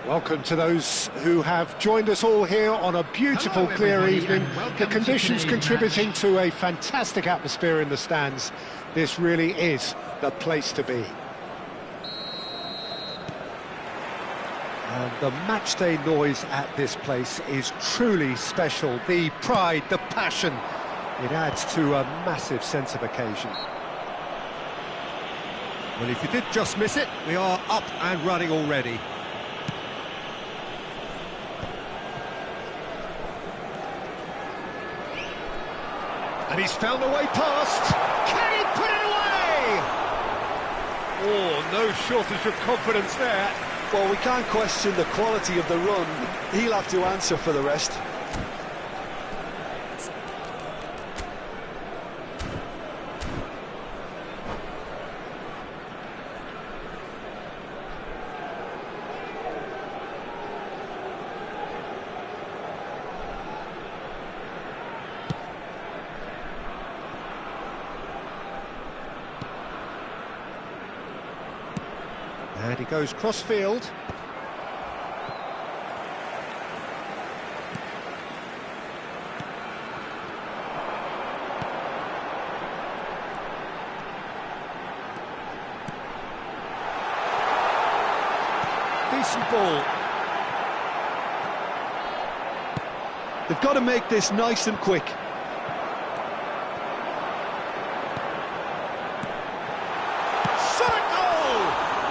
Welcome to those who have joined us all here on a beautiful, clear evening. The conditions contributing to a fantastic atmosphere in the stands. This really is the place to be. And the matchday noise at this place is truly special. The pride, the passion, it adds to a massive sense of occasion. Well, if you did just miss it, we are up and running already. And he's found a way past. Can he put it away? Oh, no shortage of confidence there. Well, we can't question the quality of the run. He'll have to answer for the rest. And he goes cross-field. Decent ball. They've got to make this nice and quick.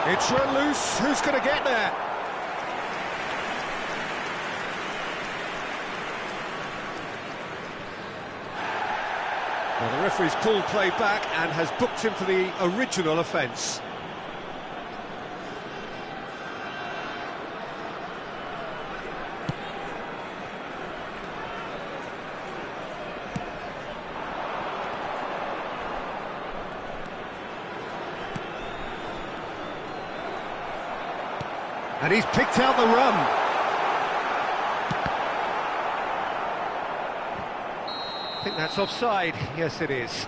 It's run loose, who's going to get there? Well, the referee's pulled play back and has booked him for the original offence. And he's picked out the run. I think that's offside. Yes, it is.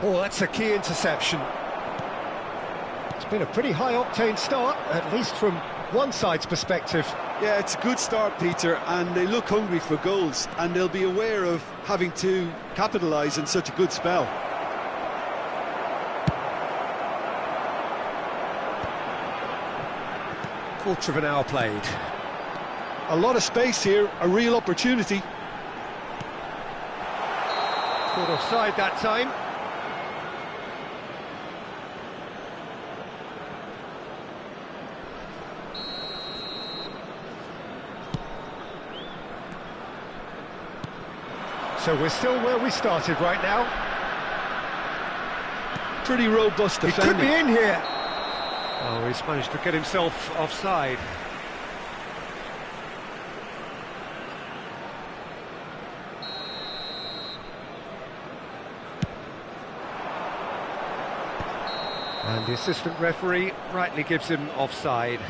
Oh, that's a key interception. It's been a pretty high-octane start, at least from one side's perspective. Yeah, it's a good start, Peter, and they look hungry for goals, and they'll be aware of having to capitalise in such a good spell. Quarter of an hour played. A lot of space here, a real opportunity. Caught offside that time. So we're still where we started right now. Pretty robust He defending. could be in here. Oh, he's managed to get himself offside. And the assistant referee rightly gives him offside.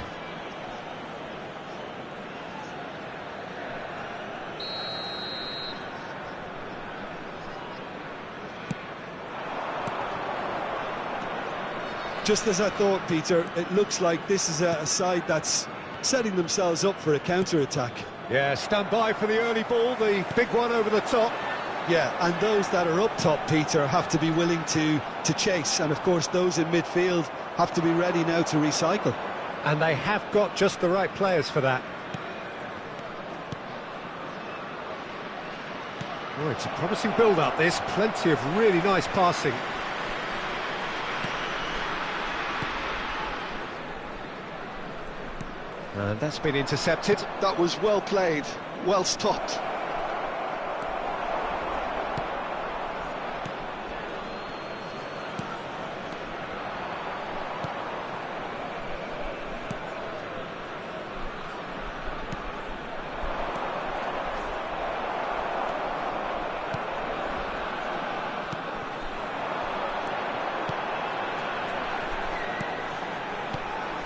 Just as I thought, Peter, it looks like this is a side that's setting themselves up for a counter-attack. Yeah, stand by for the early ball, the big one over the top. Yeah, and those that are up top, Peter, have to be willing to chase. And, of course, those in midfield have to be ready now to recycle. And they have got just the right players for that. Oh, it's a promising build-up, this. Plenty of really nice passing. And that's been intercepted. That was well played, well stopped.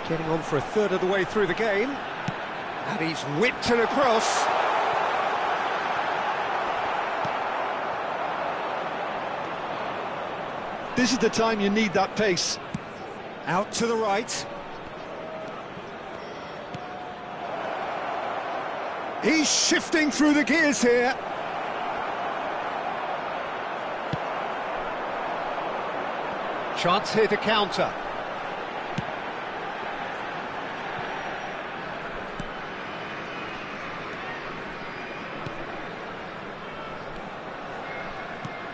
Getting on for a third of the way through the game. And he's whipped it across. This is the time you need that pace. Out to the right. He's shifting through the gears here. Chance here to counter.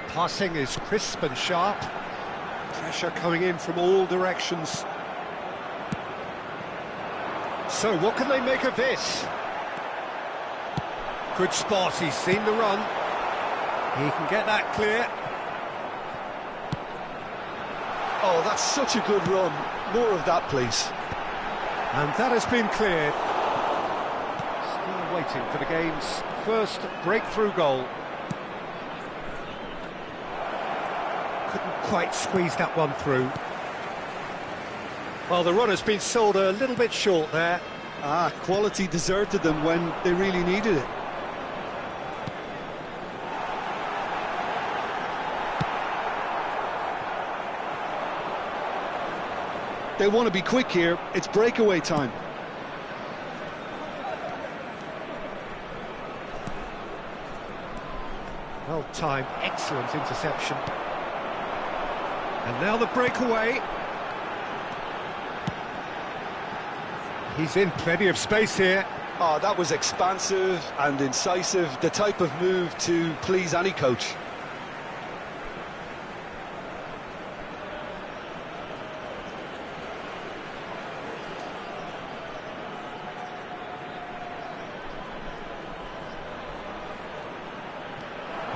Passing is crisp and sharp. Pressure coming in from all directions. So what can they make of this? Good spot, he's seen the run. He can get that clear. Oh, that's such a good run. More of that, please. And that has been cleared. Still waiting for the game's first breakthrough goal. Couldn't quite squeeze that one through. Well, the run has been sold a little bit short there. Quality deserted them when they really needed it. They want to be quick here. It's breakaway time. Well timed, excellent interception. And now the breakaway. He's in plenty of space here. Oh, that was expansive and incisive, the type of move to please any coach.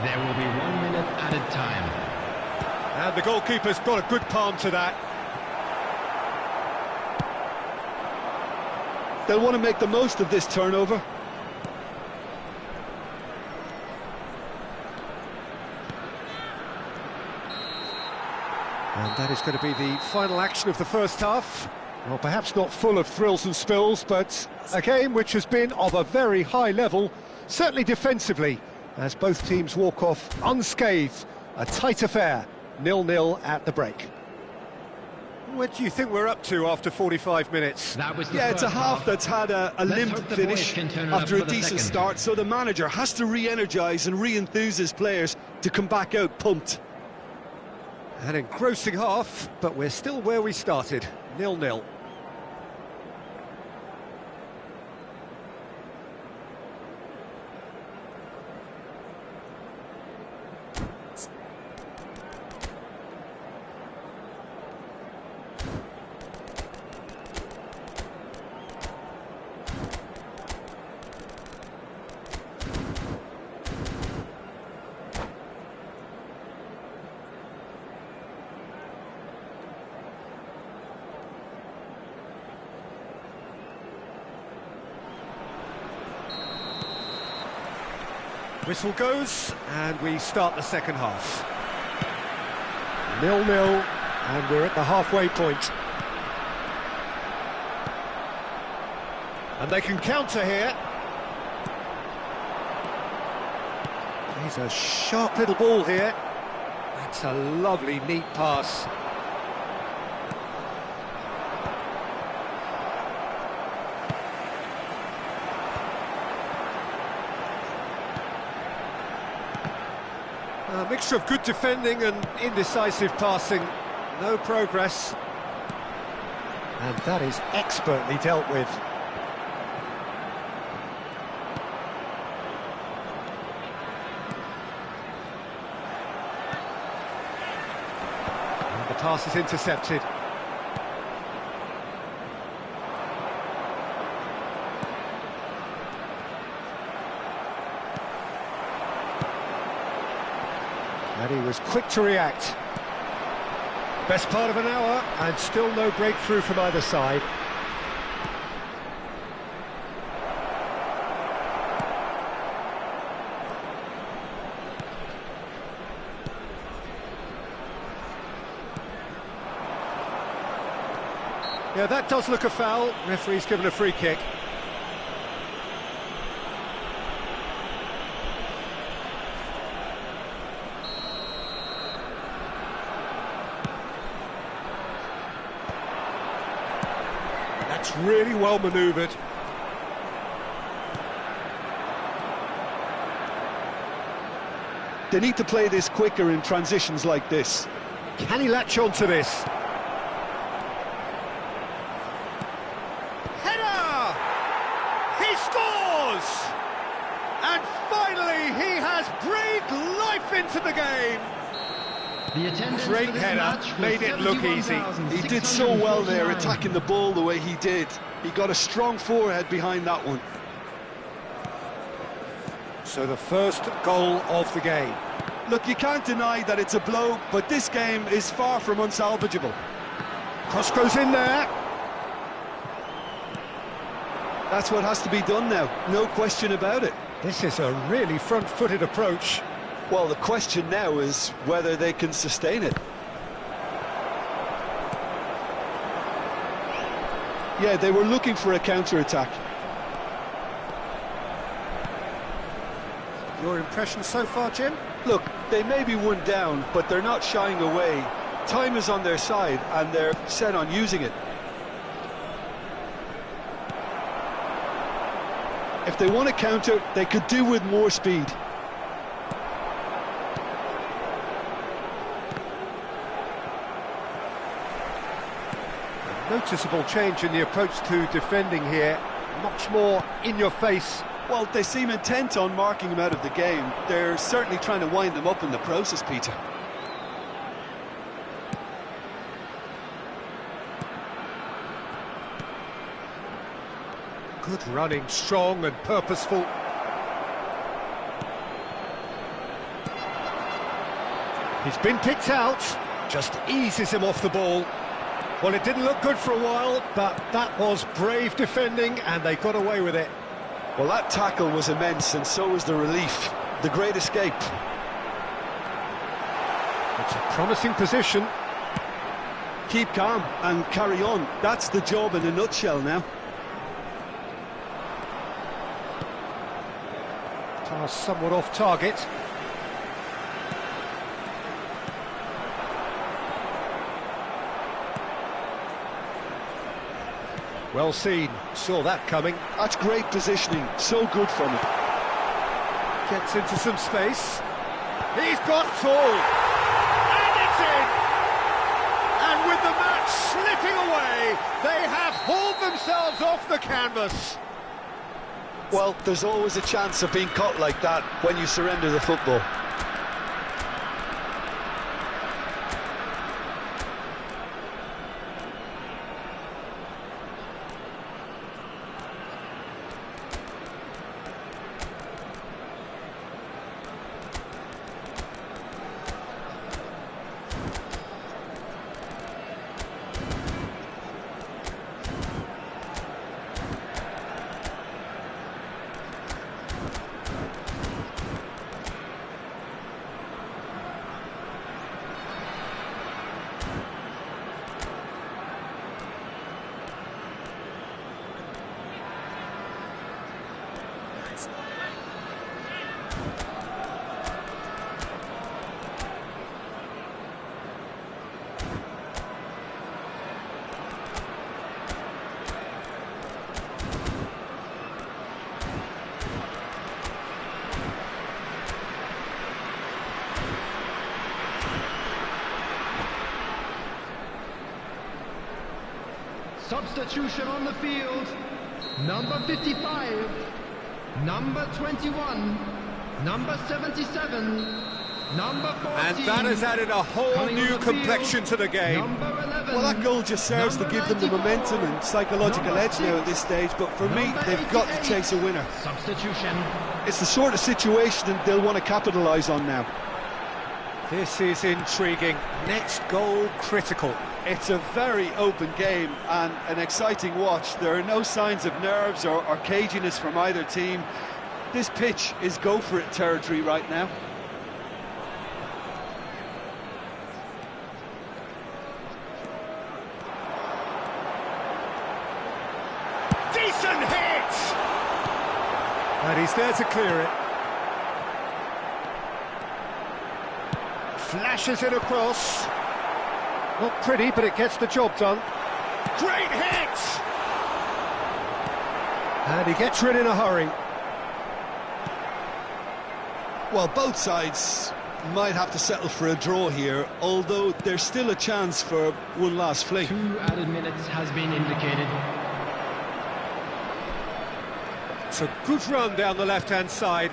There will be 1 minute added time. And the goalkeeper's got a good palm to that. They'll want to make the most of this turnover. And that is going to be the final action of the first half. Well, perhaps not full of thrills and spills, but a game which has been of a very high level, certainly defensively, as both teams walk off unscathed. A tight affair, 0-0 at the break. What do you think we're up to after 45 minutes? That was the Yeah, it's a first half that's had a Let's limp hope the finish boys can turn it up after a for the decent second. start, so the manager has to re-energise and re-enthuse his players to come back out pumped. An engrossing half, but we're still where we started, 0-0. Whistle goes, and we start the second half. 0-0, and we're at the halfway point. And they can counter here. He's a sharp little ball here. That's a lovely, neat pass. A mixture of good defending and indecisive passing. No progress. And that is expertly dealt with. And the pass is intercepted. And he was quick to react. Best part of an hour, and still no breakthrough from either side. Yeah, that does look a foul. Referee's given a free kick. That's really well manoeuvred. They need to play this quicker in transitions like this. Can he latch on to this? Header! He scores! And finally he has breathed life into the game. The attendance Great for this header, match was made it look easy. He did so well there, 71,649. attacking the ball the way he did. He got a strong forehead behind that one. So the first goal of the game. Look, you can't deny that it's a blow, but this game is far from unsalvageable. Cross goes in there. That's what has to be done now, no question about it. This is a really front-footed approach. Well, the question now is whether they can sustain it. Yeah, they were looking for a counter-attack. Your impression so far, Jim? Look, they may be one down, but they're not shying away. Time is on their side, and they're set on using it. If they want to counter, they could do with more speed. Noticeable change in the approach to defending here. Much more in your face. Well, they seem intent on marking him out of the game. They're certainly trying to wind them up in the process, Peter. Good running, strong and purposeful. He's been picked out, just eases him off the ball. Well, it didn't look good for a while, but that was brave defending and they got away with it. Well, that tackle was immense, and so was the relief. The great escape. It's a promising position. Keep calm and carry on. That's the job in a nutshell now. Pass somewhat off target. Well seen, saw that coming. That's great positioning, so good from him. Gets into some space. He's got it all. And it's in! And with the match slipping away, they have hauled themselves off the canvas. Well, there's always a chance of being caught like that when you surrender the football. Substitution on the field. Number 55, number 21, number 77, number 14. And that has added a whole new complexion to the game. Number 11. Well, that goal just serves to give them the momentum and psychological edge now at this stage, but for me, they've got to chase a winner. Substitution. It's the sort of situation they'll want to capitalise on now. This is intriguing. Next goal critical. It's a very open game and an exciting watch. There are no signs of nerves or caginess from either team. This pitch is go-for-it territory right now. Decent hit! And he's there to clear it. Flashes it across. Not pretty, but it gets the job done. Great hit! And he gets rid in a hurry. Well, both sides might have to settle for a draw here, although there's still a chance for one last fling. 2 added minutes has been indicated. It's a good run down the left-hand side.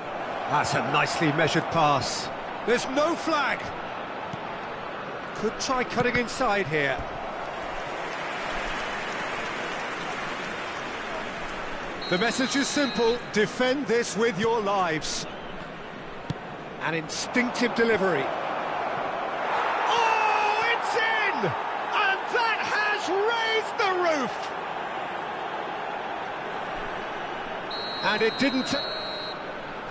That's a nicely measured pass. There's no flag. Could try cutting inside here. The message is simple: defend this with your lives. An instinctive delivery. Oh, it's in! And that has raised the roof! And it didn't...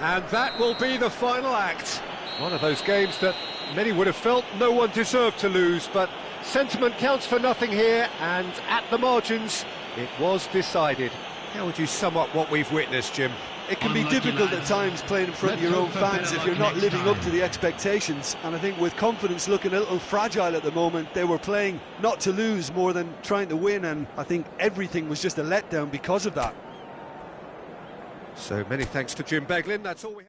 And that will be the final act. One of those games that many would have felt no one deserved to lose, but sentiment counts for nothing here, and at the margins, it was decided. How would you sum up what we've witnessed, Jim? It can be difficult at times playing in front of your own fans if you're not living up to the expectations, and I think with confidence looking a little fragile at the moment, they were playing not to lose more than trying to win, and I think everything was just a letdown because of that. So many thanks to Jim Beglin, that's all we have.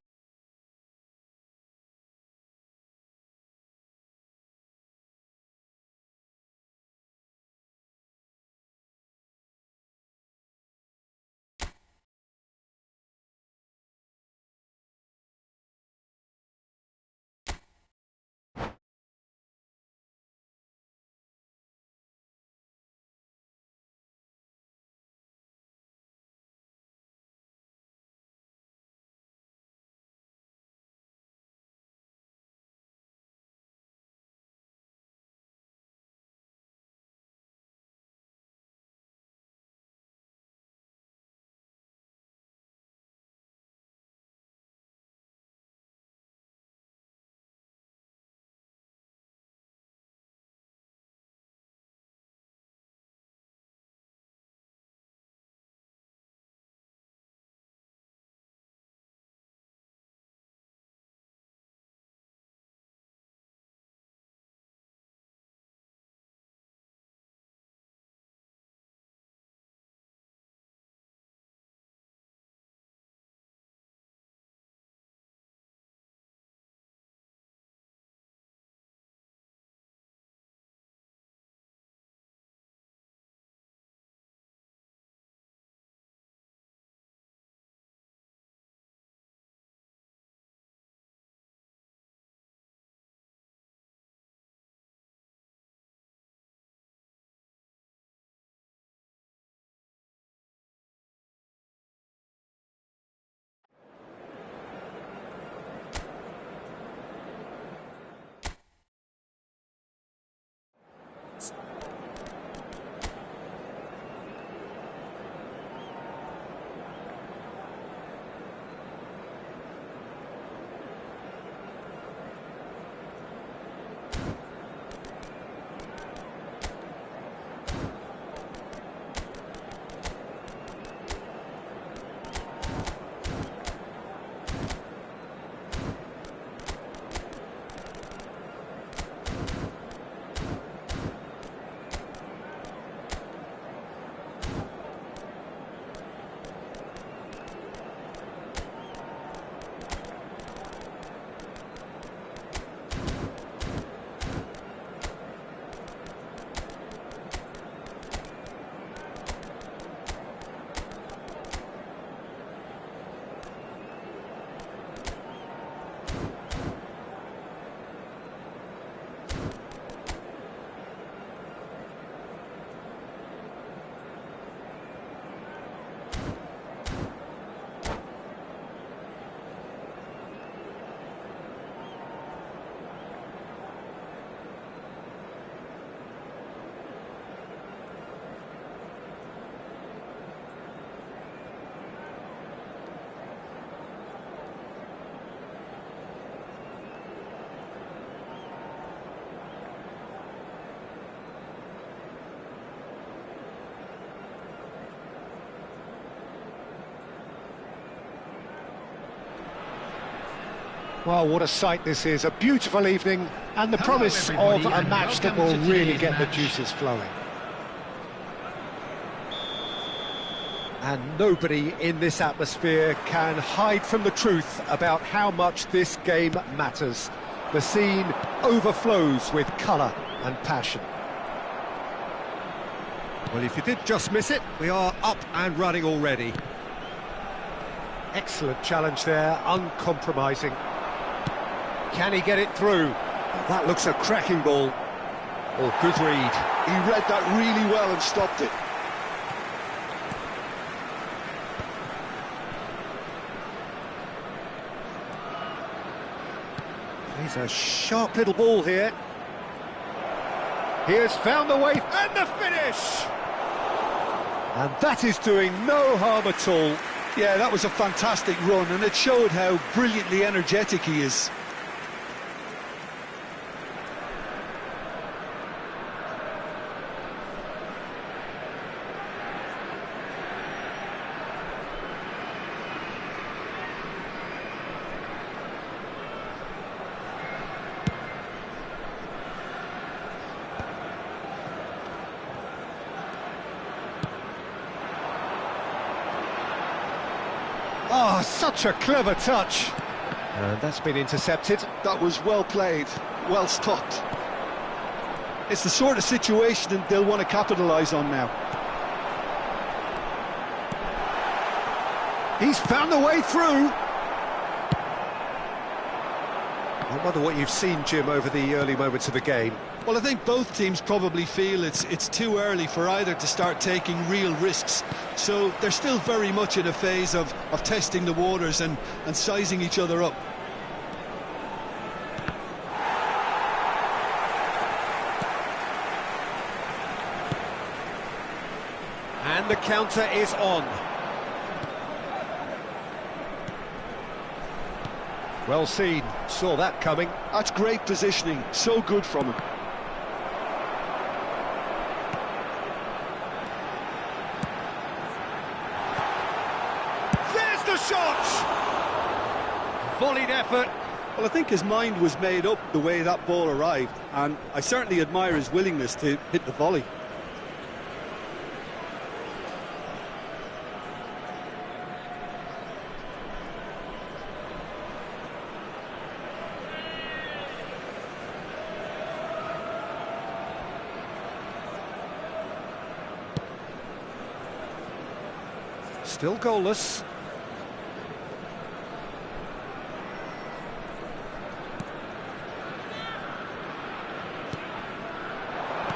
Well, what a sight this is, a beautiful evening, and the promise of everybody, a and match that welcome will to really today's get the match. juices flowing. And nobody in this atmosphere can hide from the truth about how much this game matters. The scene overflows with colour and passion. Well, if you did just miss it, we are up and running already. Excellent challenge there, uncompromising. Can he get it through? That looks a cracking ball. Oh, good read. He read that really well and stopped it. He's a sharp little ball here. He has found the way, and the finish! And that is doing no harm at all. Yeah, that was a fantastic run, and it showed how brilliantly energetic he is. Oh, such a clever touch. And that's been intercepted. That was well played, well stopped. It's the sort of situation that they'll want to capitalise on now. He's found the way through. I wonder what you've seen, Jim, over the early moments of the game. Well, I think both teams probably feel it's too early for either to start taking real risks. So they're still very much in a phase of testing the waters and sizing each other up. And the counter is on. Well seen, saw that coming. That's great positioning, so good from him. There's the shot! Volleyed effort. Well, I think his mind was made up the way that ball arrived, and I certainly admire his willingness to hit the volley. Still goalless.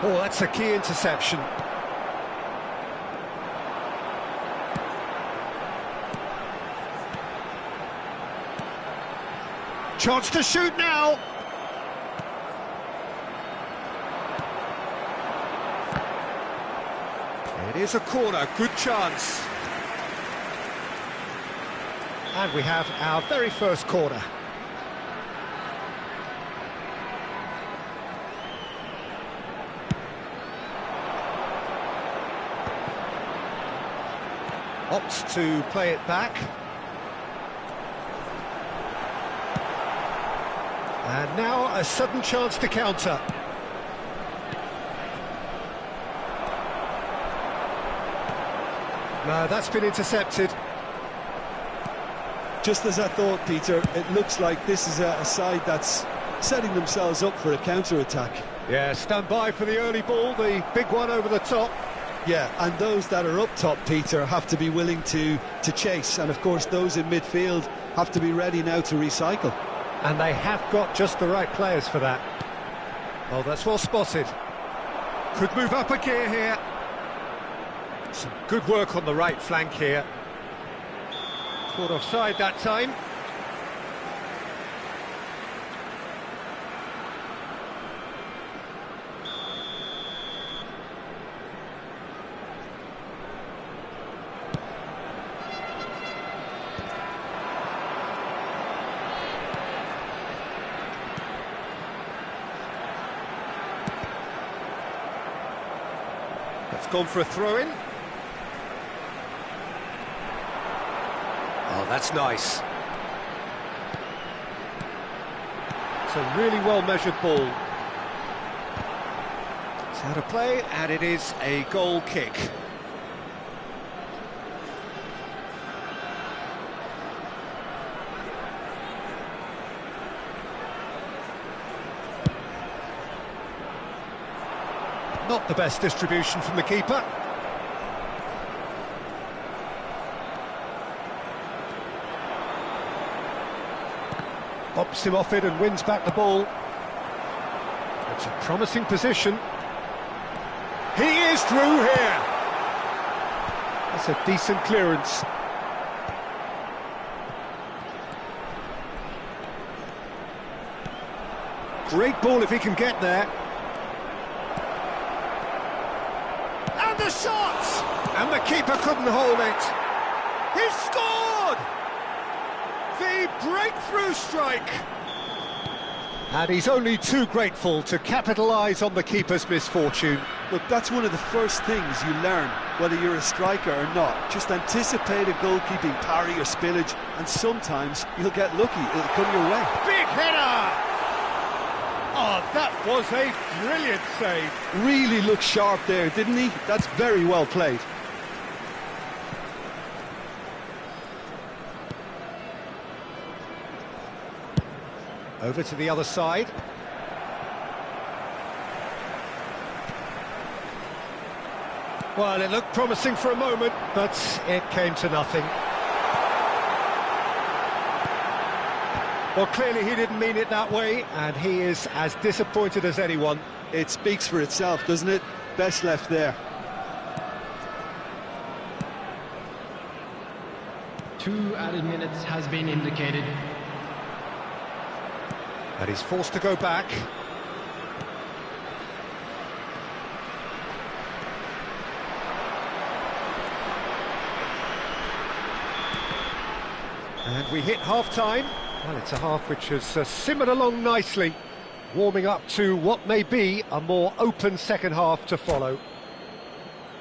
Oh, that's a key interception. Chance to shoot now. It is a corner, good chance. And we have our very first corner. Opts to play it back. And now a sudden chance to counter. No, that's been intercepted. Just as I thought, Peter, it looks like this is a side that's setting themselves up for a counter-attack. Yeah, stand by for the early ball, the big one over the top. Yeah, and those that are up top, Peter, have to be willing to chase, and of course those in midfield have to be ready now to recycle. And they have got just the right players for that. Oh, that's well spotted. Could move up a gear here. Some good work on the right flank here. Caught offside that time. That's gone for a throw-in. Oh, that's nice. It's a really well-measured ball. It's out of play, and it is a goal kick. Not the best distribution from the keeper. Pops him off it and wins back the ball. It's a promising position. He is through here. That's a decent clearance. Great ball if he can get there. And the shot! And the keeper couldn't hold it. He scored! The breakthrough strike! And he's only too grateful to capitalise on the keeper's misfortune. Look, that's one of the first things you learn, whether you're a striker or not. Just anticipate a goalkeeping parry or spillage, and sometimes you'll get lucky, it'll come your way. Big header! Oh, that was a brilliant save. Really looked sharp there, didn't he? That's very well played. Over to the other side. Well, it looked promising for a moment, but it came to nothing. Well, clearly he didn't mean it that way, and he is as disappointed as anyone. It speaks for itself, doesn't it? Best left there. 2 added minutes has been indicated. And he's forced to go back. And we hit half-time. Well, it's a half which has simmered along nicely, warming up to what may be a more open second half to follow.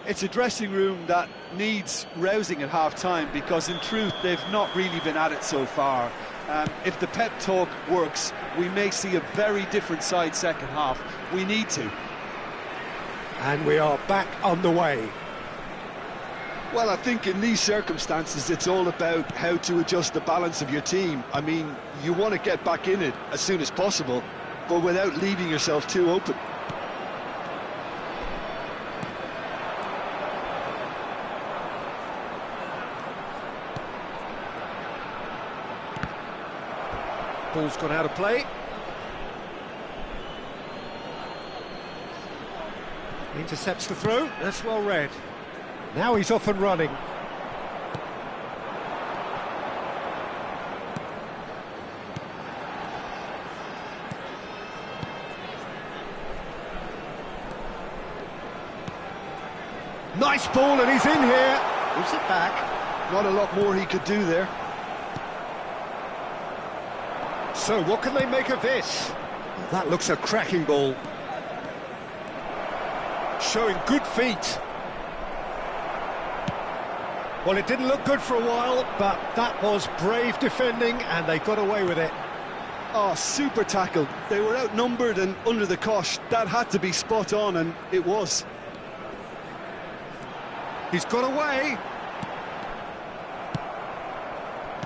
It's a dressing room that needs rousing at half-time, because in truth they've not really been at it so far. If the pep talk works, we may see a very different side second half. We need to. And we are back on the way. Well, I think in these circumstances it's all about how to adjust the balance of your team. I mean, you want to get back in it as soon as possible, but without leaving yourself too open. Ball's gone out of play. Intercepts the throw. That's well read. Now he's off and running. Nice ball, and he's in here. Gives it back. Not a lot more he could do there. So what can they make of this? That looks a cracking ball. Showing good feet. Well, it didn't look good for a while, but that was brave defending, and they got away with it. Oh, super tackle. They were outnumbered and under the cosh. That had to be spot on, and it was. He's got away.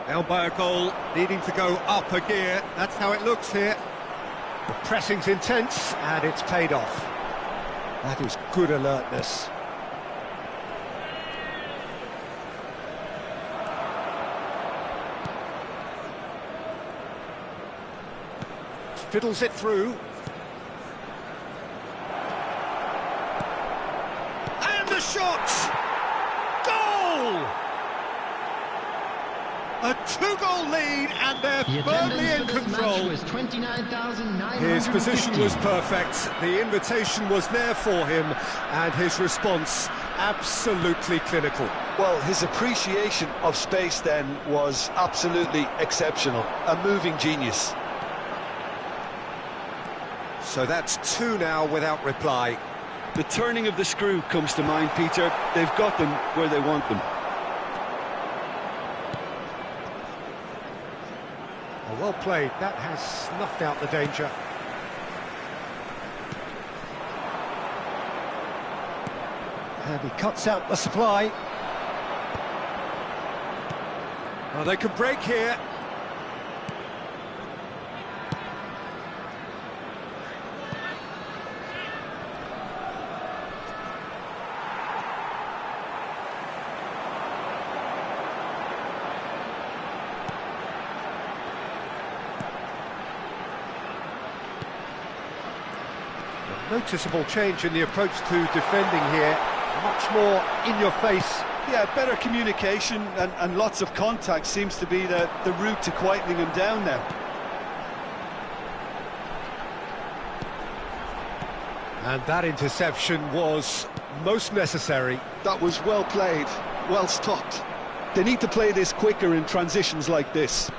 Down by a goal, needing to go up a gear. That's how it looks here. The pressing's intense, and it's paid off. That is good alertness. Fiddles it through. And the shot! Goal! A 2-goal lead, and they're The firmly in attendance for this control. match was 29,950. His position was perfect, the invitation was there for him, and his response absolutely clinical. Well, his appreciation of space then was absolutely exceptional. A moving genius. So that's 2 now without reply. The turning of the screw comes to mind, Peter. They've got them where they want them. Well, Well played, that has snuffed out the danger. And he cuts out the supply. Oh, they can break here. Noticeable change in the approach to defending here. Much more in your face. Yeah, better communication and lots of contact seems to be the route to quietening him down now. And that interception was most necessary. That was well played, well stopped. They need to play this quicker in transitions like this.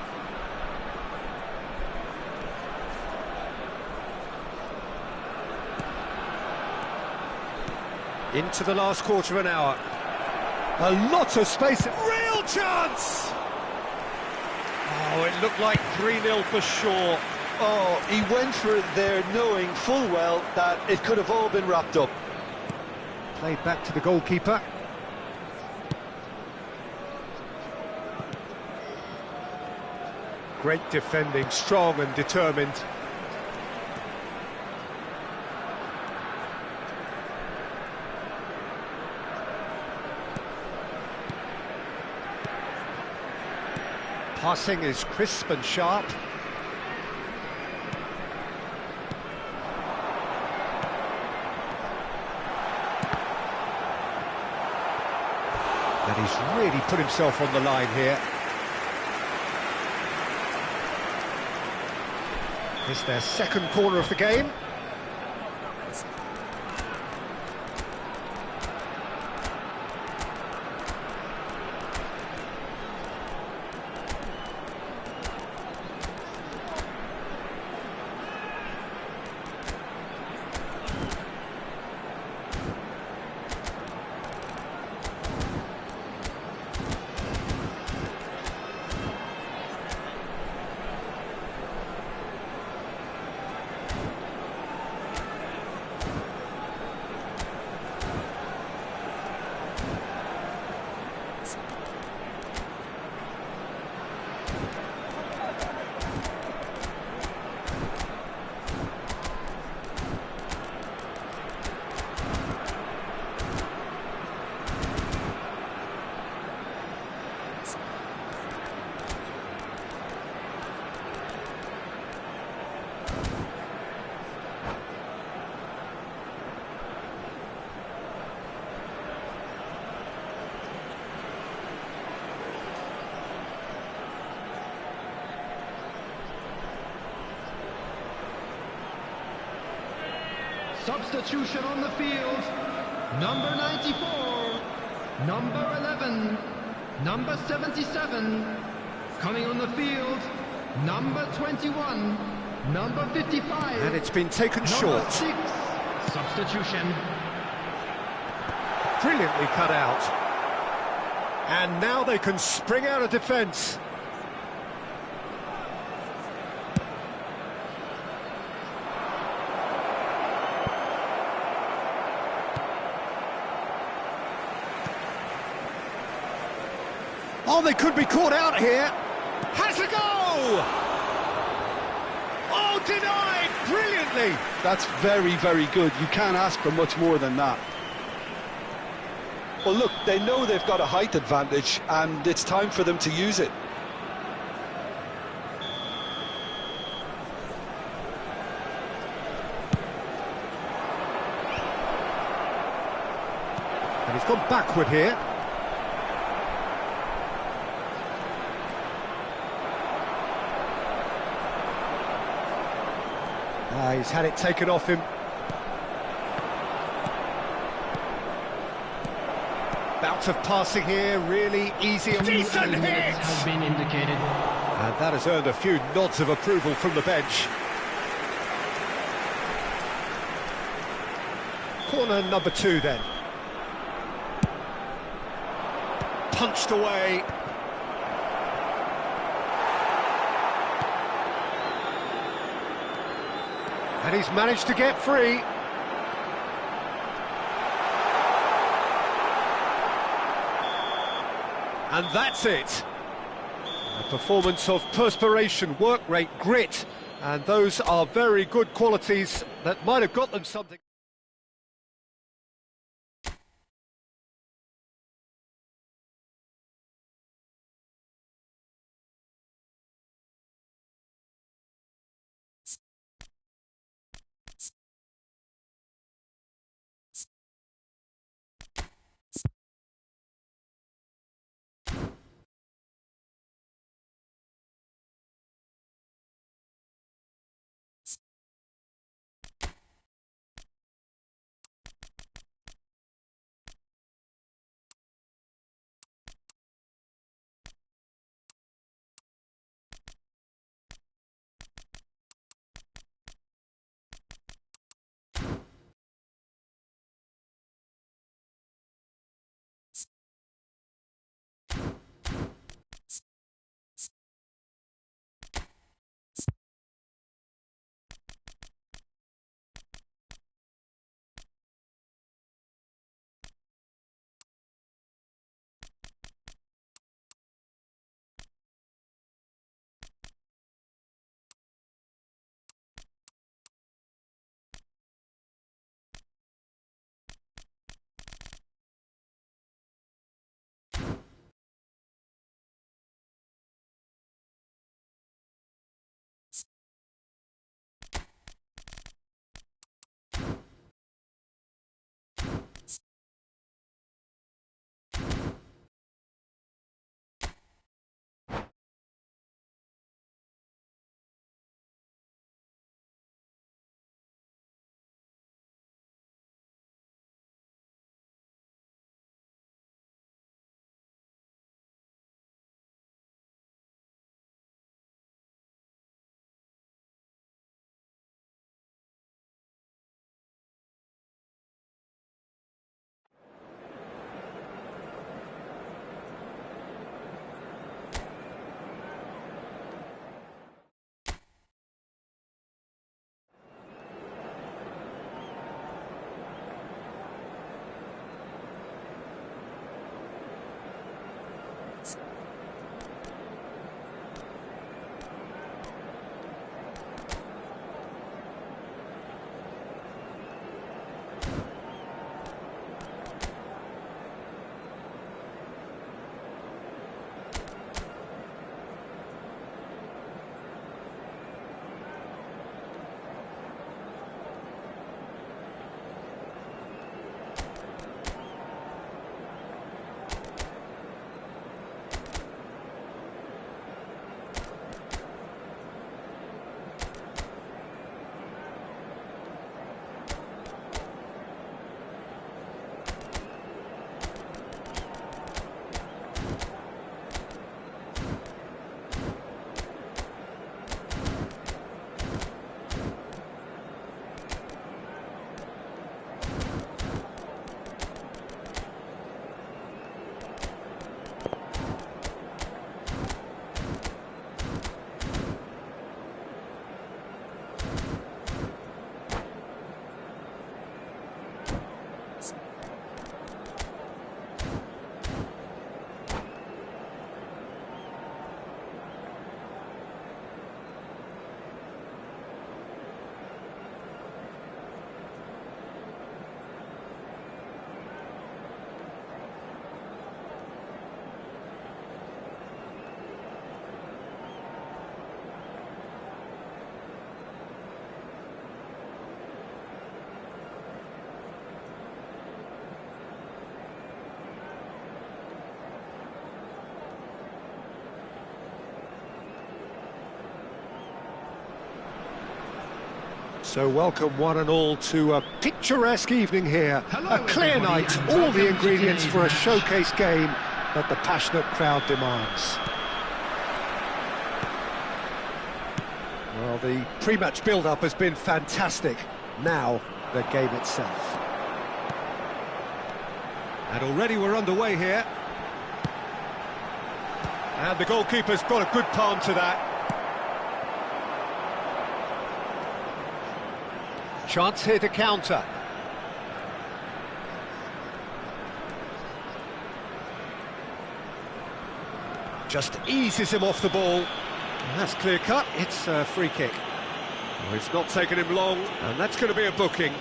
Into the last quarter of an hour. A lot of space. Real chance! Oh, it looked like 3-0 for sure. Oh, he went for it there knowing full well that it could have all been wrapped up. Played back to the goalkeeper. Great defending, strong and determined. Passing is crisp and sharp. And he's really put himself on the line here. It's their second corner of the game. Substitution on the field. Number 94, number 11, number 77. Coming on the field, number 21, number 55. And it's been taken number short. 6. Substitution. Brilliantly cut out. And now they can spring out of defence. Oh, they could be caught out here. Has a go! Oh, denied brilliantly. That's very, very good. You can't ask for much more than that. Well, look, they know they've got a height advantage, and it's time for them to use it. And he's gone backward here. He's had it taken off him. Bout of passing here, really easy. Decent hit! Has been indicated. And that has earned a few nods of approval from the bench. Corner number 2 then. Punched away. And he's managed to get free. And that's it. A performance of perspiration, work rate, grit, and those are very good qualities that might have got them something. So welcome one and all to a picturesque evening here. Hello, a clear everybody, night, and all the welcome ingredients to for a today's showcase game that the passionate crowd demands. Well, the pre-match build-up has been fantastic. Now, the game itself. And already we're underway here. And the goalkeeper's got a good palm to that. Chance here to counter. Just eases him off the ball. And that's clear cut, it's a free kick. Well, it's not taken him long, and that's going to be a booking.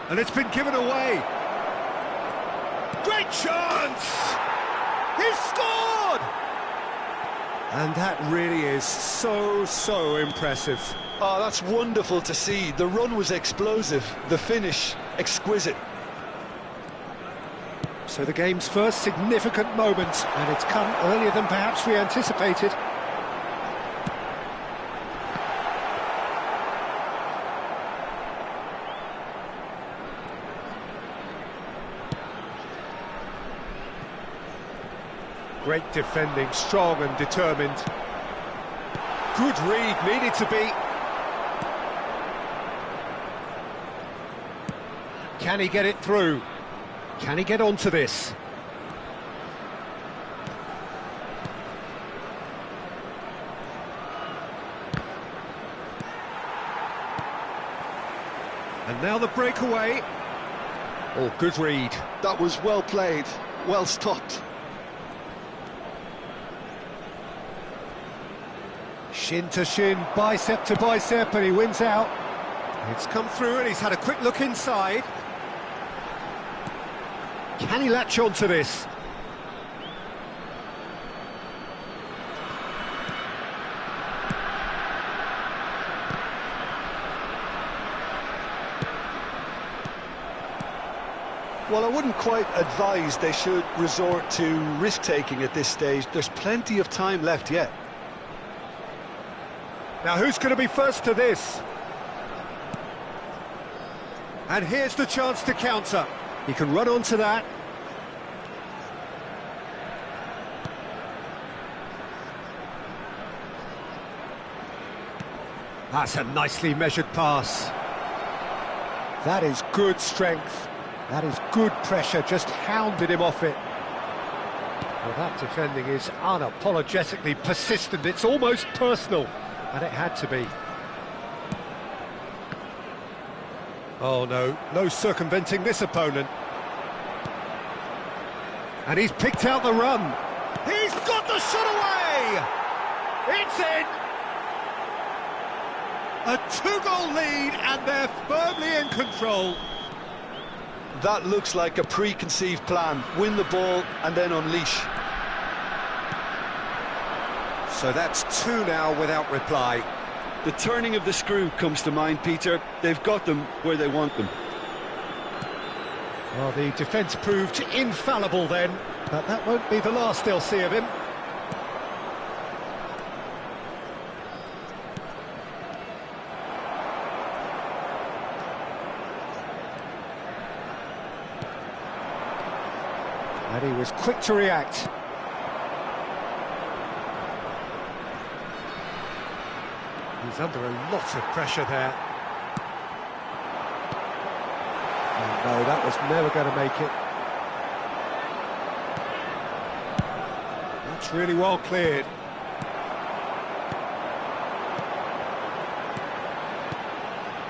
And it's been given away. Great chance! He's scored! And that really is so impressive. Oh, that's wonderful to see. The run was explosive, the finish exquisite. So the game's first significant moment, and it's come earlier than perhaps we anticipated. Great defending, strong and determined. Good read, needed to be. Can he get it through? Can he get onto this? And now the breakaway. Oh, good read. That was well played, well stopped. Shin to shin, bicep to bicep, and he wins out. It's come through and he's had a quick look inside. Can he latch on to this? Well, I wouldn't quite advise they should resort to risk-taking at this stage. There's plenty of time left yet. Now who's going to be first to this? And here's the chance to counter. He can run onto that. That's a nicely measured pass. That is good strength. That is good pressure, just hounded him off it. Well, that defending is unapologetically persistent. It's almost personal. And it had to be. Oh no, no circumventing this opponent. And he's picked out the run. He's got the shot away! It's in! A 2-goal lead and they're firmly in control. That looks like a preconceived plan. Win the ball and then unleash. So that's 2 now without reply. The turning of the screw comes to mind, Peter. They've got them where they want them. Well, the defence proved infallible then, but that won't be the last they'll see of him. And he was quick to react. He's under a lot of pressure there. Oh, no, that was never going to make it. That's really well cleared.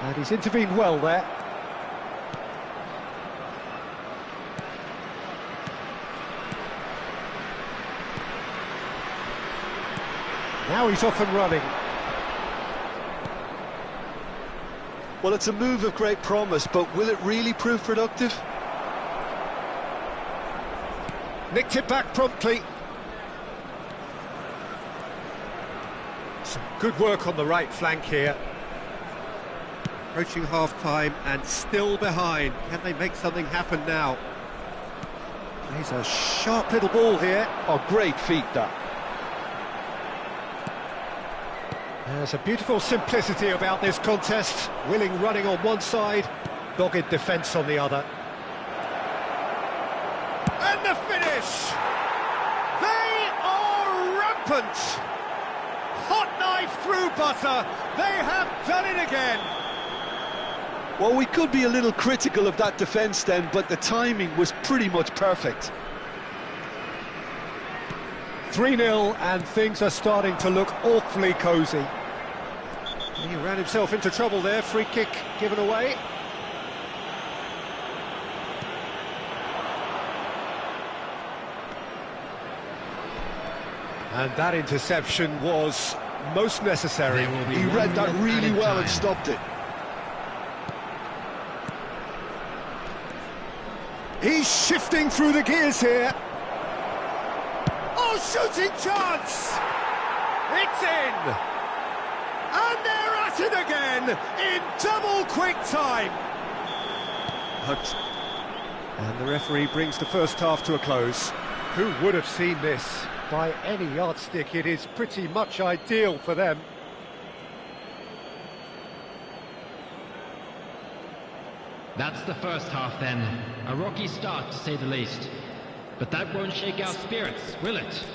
And he's intervened well there. Now he's off and running. Well, it's a move of great promise, but will it really prove productive? Nicked it back promptly. Some good work on the right flank here. Approaching half-time and still behind. Can they make something happen now? There's a sharp little ball here. Oh, great feat, that. There's a beautiful simplicity about this contest. Willing running on one side, dogged defence on the other. And the finish! They are rampant! Hot knife through butter, they have done it again! Well, we could be a little critical of that defence then, but the timing was pretty much perfect. 3-0, and things are starting to look awfully cosy. He ran himself into trouble there, free kick given away. And that interception was most necessary. He read that really well and stopped it. He's shifting through the gears here. Oh, shooting chance! It's in! And they're at it again in double quick time. And the referee brings the first half to a close. Who would have seen this? By any yardstick, it is pretty much ideal for them. That's the first half then. A rocky start, to say the least. But that won't shake our spirits, will it?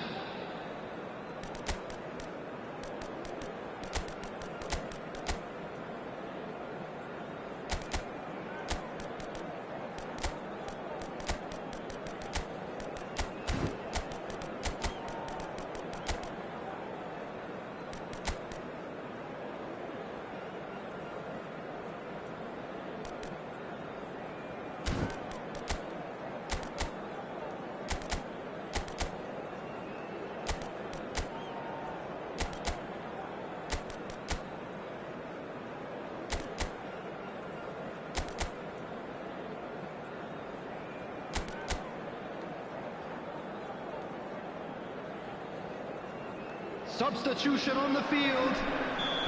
Substitution on the field.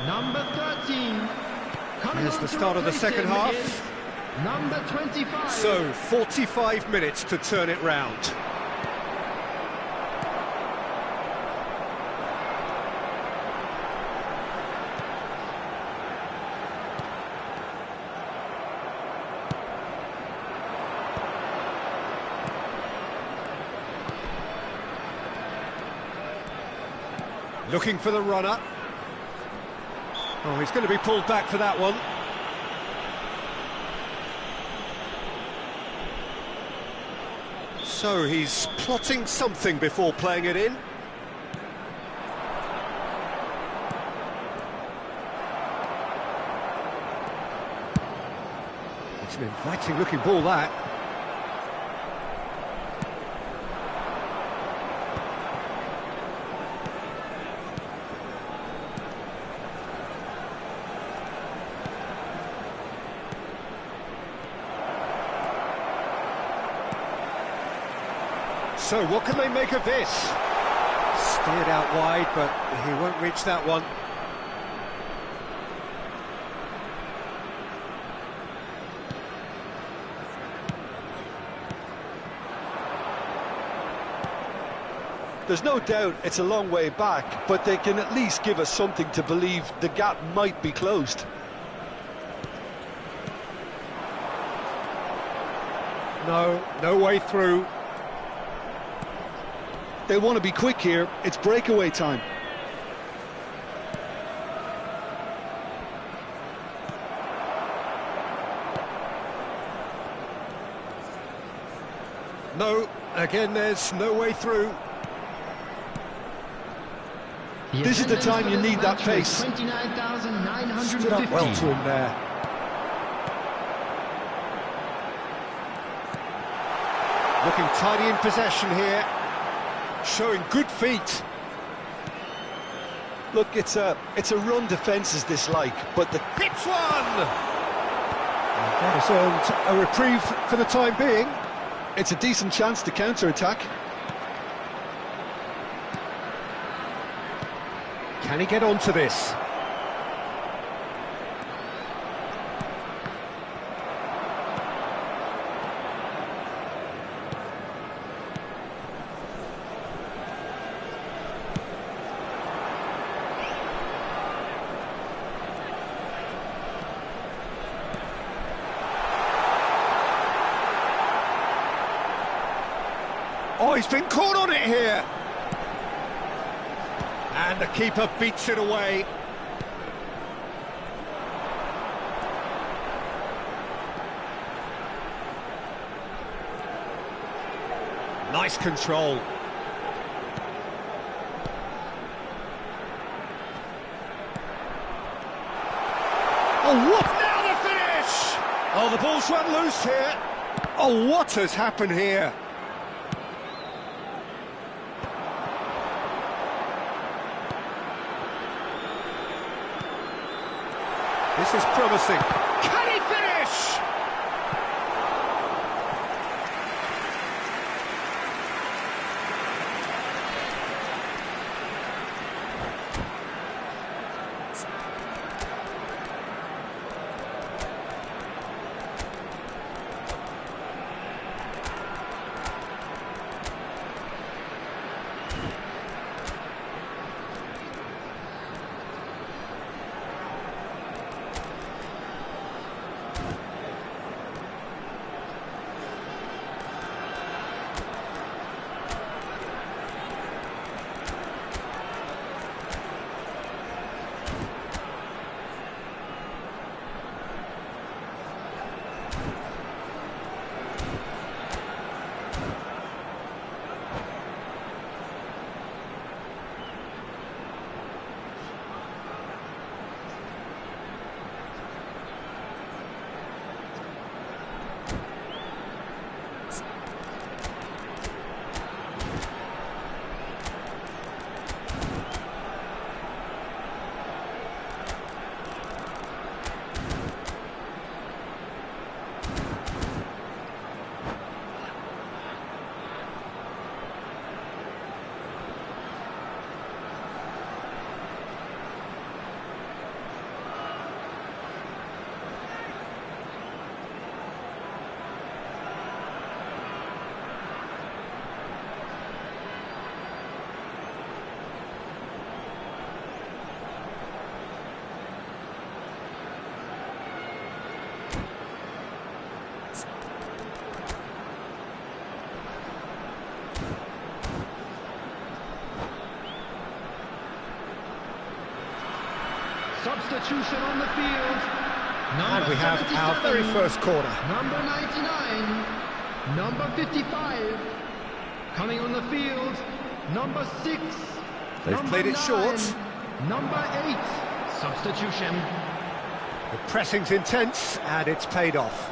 Number 13. Here's the start of the second half. Number 25. So, 45 minutes to turn it round. Looking for the runner. Oh, he's going to be pulled back for that one. So he's plotting something before playing it in. It's an inviting looking ball, that. So what can they make of this? Steered out wide, but he won't reach that one. There's no doubt it's a long way back, but they can at least give us something to believe the gap might be closed. No way through. They want to be quick here. It's breakaway time. No, again there's no way through. This is the time you need that pace. 29,950. Stood up well to him there. Looking tidy in possession here. Showing good feet. Look, it's a run defence is this like, but the Hits one! That has earned a reprieve for the time being. it's a decent chance to counter-attack. Can he get onto this? Oh, he's been caught on it here. And the keeper beats it away. Nice control. Oh, what? Now the finish! Oh, the ball's run loose here. Oh, what has happened here? This is promising. Can he finish? Substitution on the field. And we have our very first corner. Number 99, number 55. Coming on the field, number 6. They've played it short. Number 8. Substitution. The pressing's intense, and it's paid off.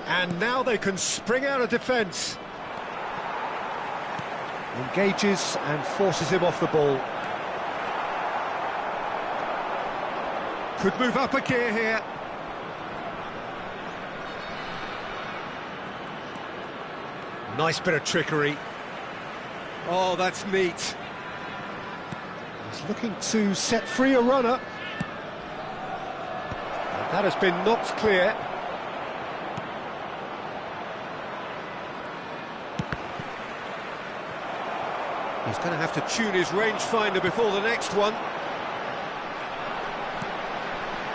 And now they can spring out of defence. Engages and forces him off the ball. Could move up a gear here. Nice bit of trickery. Oh, that's neat. He's looking to set free a runner. And that has been knocked clear. He's going to have to tune his rangefinder before the next one.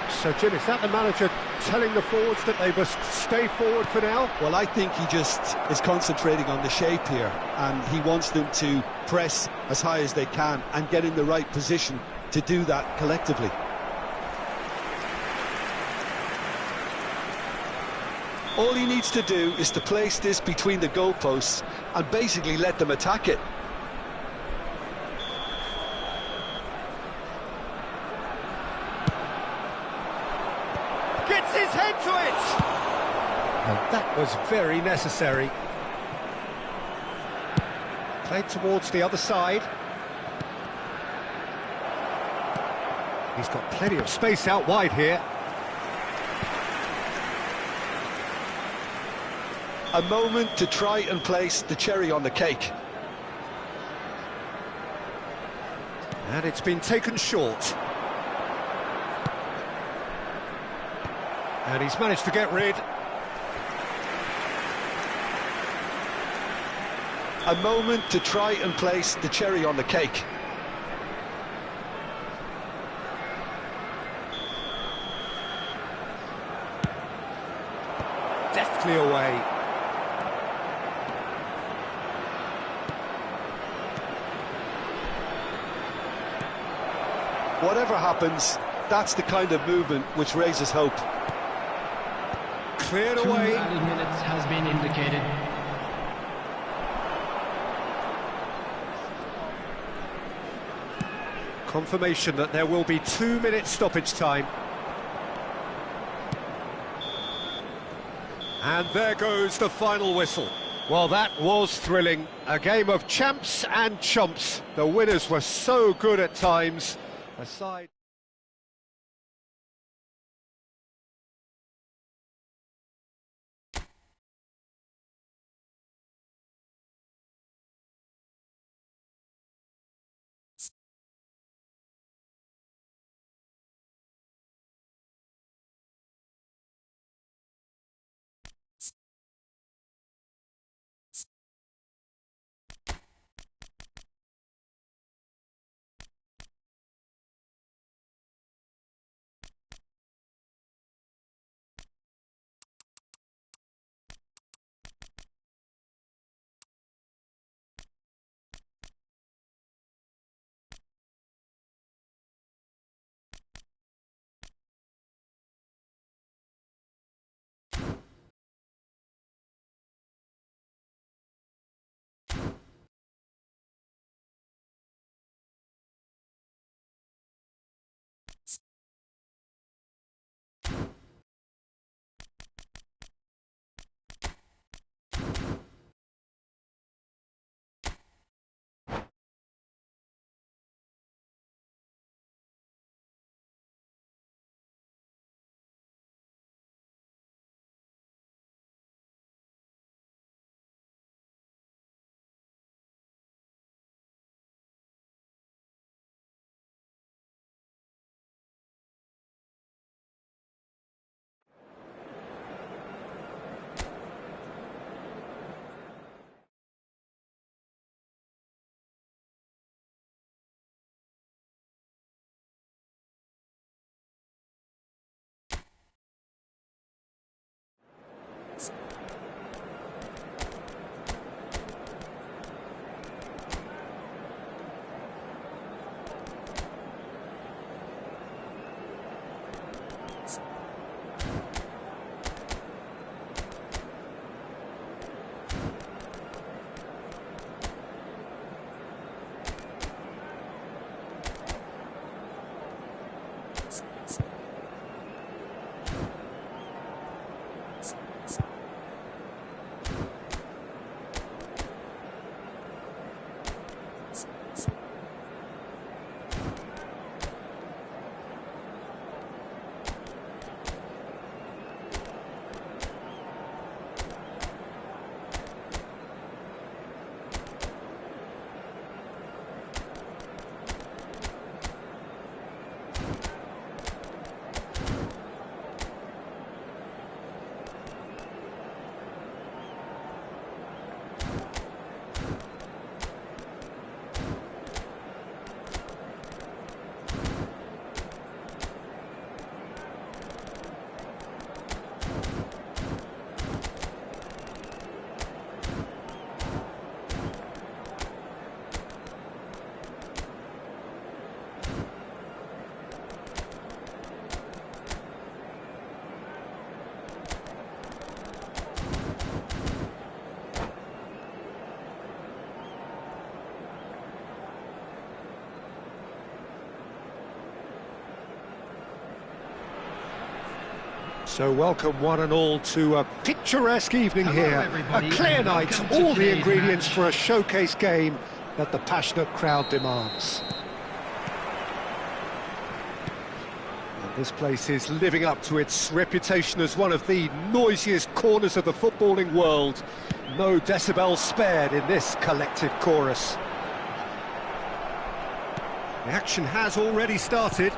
So, Jim, is that the manager telling the forwards that they must stay forward for now? Well, I think he just is concentrating on the shape here, and he wants them to press as high as they can and get in the right position to do that collectively. All he needs to do is to place this between the goalposts and basically let them attack it. Gets his head to it! And that was very necessary. Played towards the other side. He's got plenty of space out wide here. A moment to try and place the cherry on the cake. And it's been taken short. And he's managed to get rid. A moment to try and place the cherry on the cake. Deftly away. Whatever happens, that's the kind of movement which raises hope. Cleared 2 away. added minutes has been indicated. Confirmation that there will be 2 minutes stoppage time. And there goes the final whistle. Well, that was thrilling. A game of champs and chumps. The winners were so good at times. Aside... So welcome one and all to a picturesque evening here, a clear night, all the ingredients for a showcase game that the passionate crowd demands. And this place is living up to its reputation as one of the noisiest corners of the footballing world. No decibels spared in this collective chorus. The action has already started.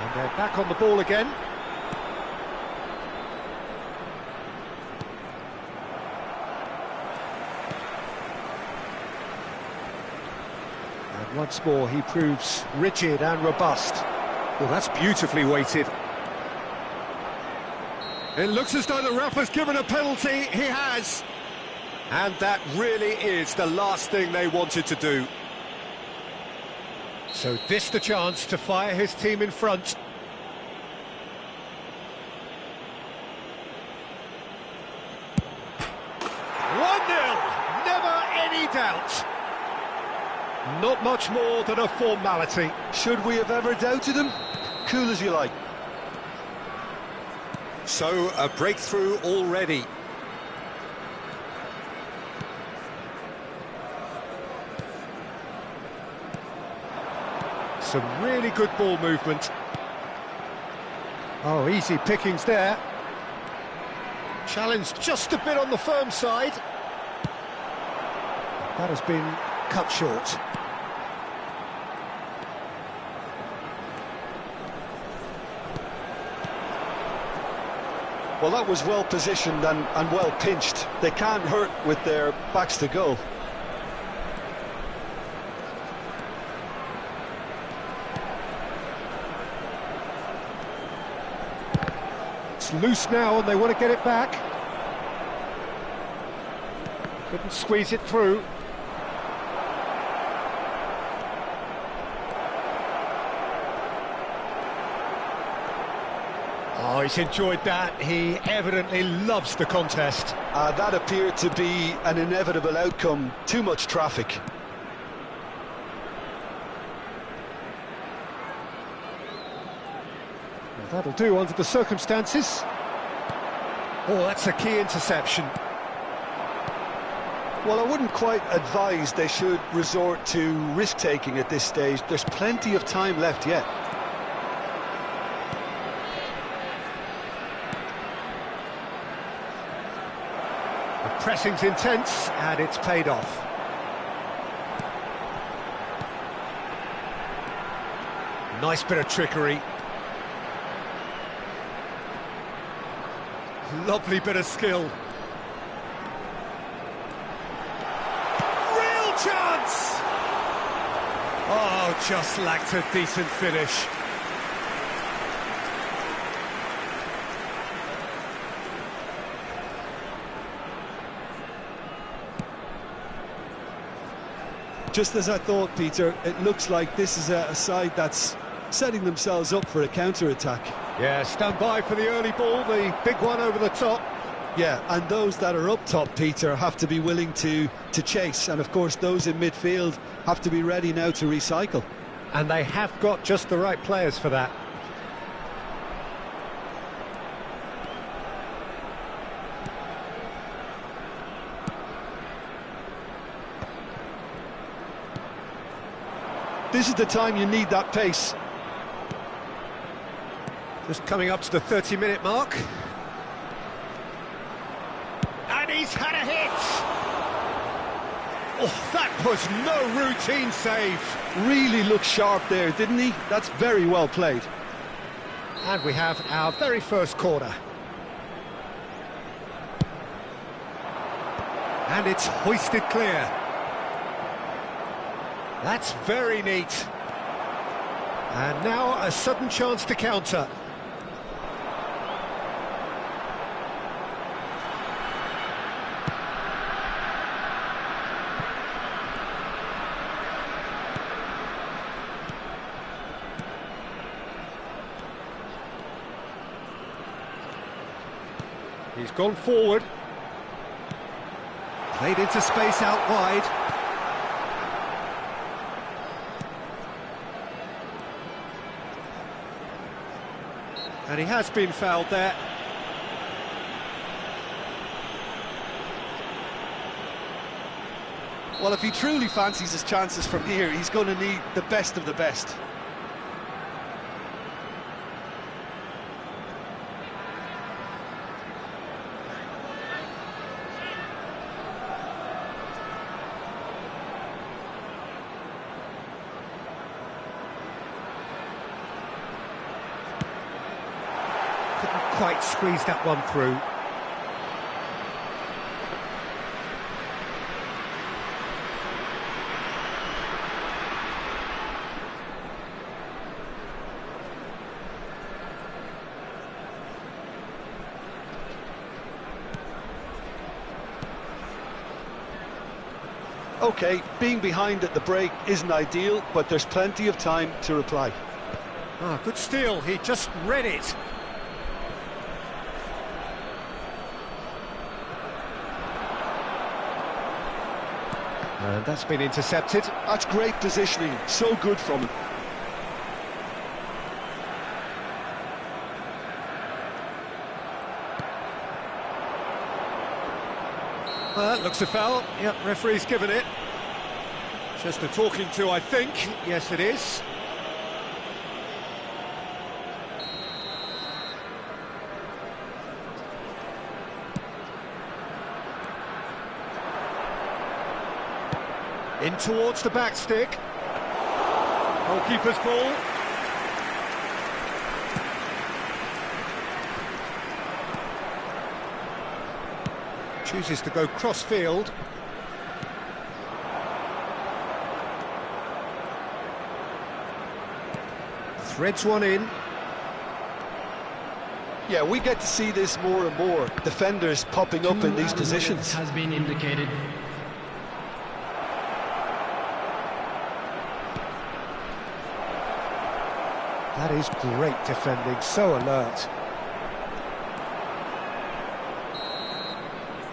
And they're back on the ball again. And once more he proves rigid and robust. Well, that's beautifully weighted. It looks as though the ref has given a penalty. He has. And that really is the last thing they wanted to do. So this the chance to fire his team in front. Never any doubt. Not much more than a formality. Should we have ever doubted him? Cool as you like. So, a breakthrough already. Some really good ball movement. Oh, easy pickings there. Challenge just a bit on the firm side. That has been cut short. Well, that was well positioned and well pinched. They can't hurt with their backs to goal. It's loose now and they want to get it back. Couldn't squeeze it through. Oh, he's enjoyed that. He evidently loves the contest. That appeared to be an inevitable outcome. Too much traffic. Well, that'll do under the circumstances. Oh, that's a key interception. Well, I wouldn't quite advise they should resort to risk-taking at this stage. There's plenty of time left yet. The pressing's intense, and it's paid off. Nice bit of trickery. Lovely bit of skill. Real chance! Oh, just lacked a decent finish. Just as I thought, Peter, it looks like this is a side that's setting themselves up for a counter-attack. Yeah, stand by for the early ball, the big one over the top. Yeah, and those that are up top, Peter, have to be willing to chase. And, of course, those in midfield have to be ready now to recycle. And they have got just the right players for that. This is the time you need that pace. Just coming up to the 30-minute mark. And he's had a hit! Oh, that was no routine save. Really looked sharp there, didn't he? That's very well played. And we have our very first corner. And it's hoisted clear. That's very neat. And now a sudden chance to counter. He's gone forward. Played into space out wide. And he has been fouled there. Well, if he truly fancies his chances from here, he's going to need the best of the best. Couldn't quite squeeze that one through. OK, being behind at the break isn't ideal, but there's plenty of time to reply. Ah, good steal, he just read it. And that's been intercepted. That's great positioning, so good from him. Well, that looks a foul. Yep, referee's given it. Just a talking to, I think. Yes, it is. In towards the back stick. Goalkeeper's ball. Chooses to go cross-field. Threads one in. Yeah, we get to see this more and more. Defenders popping up in these positions. Has been indicated. That is great defending, so alert.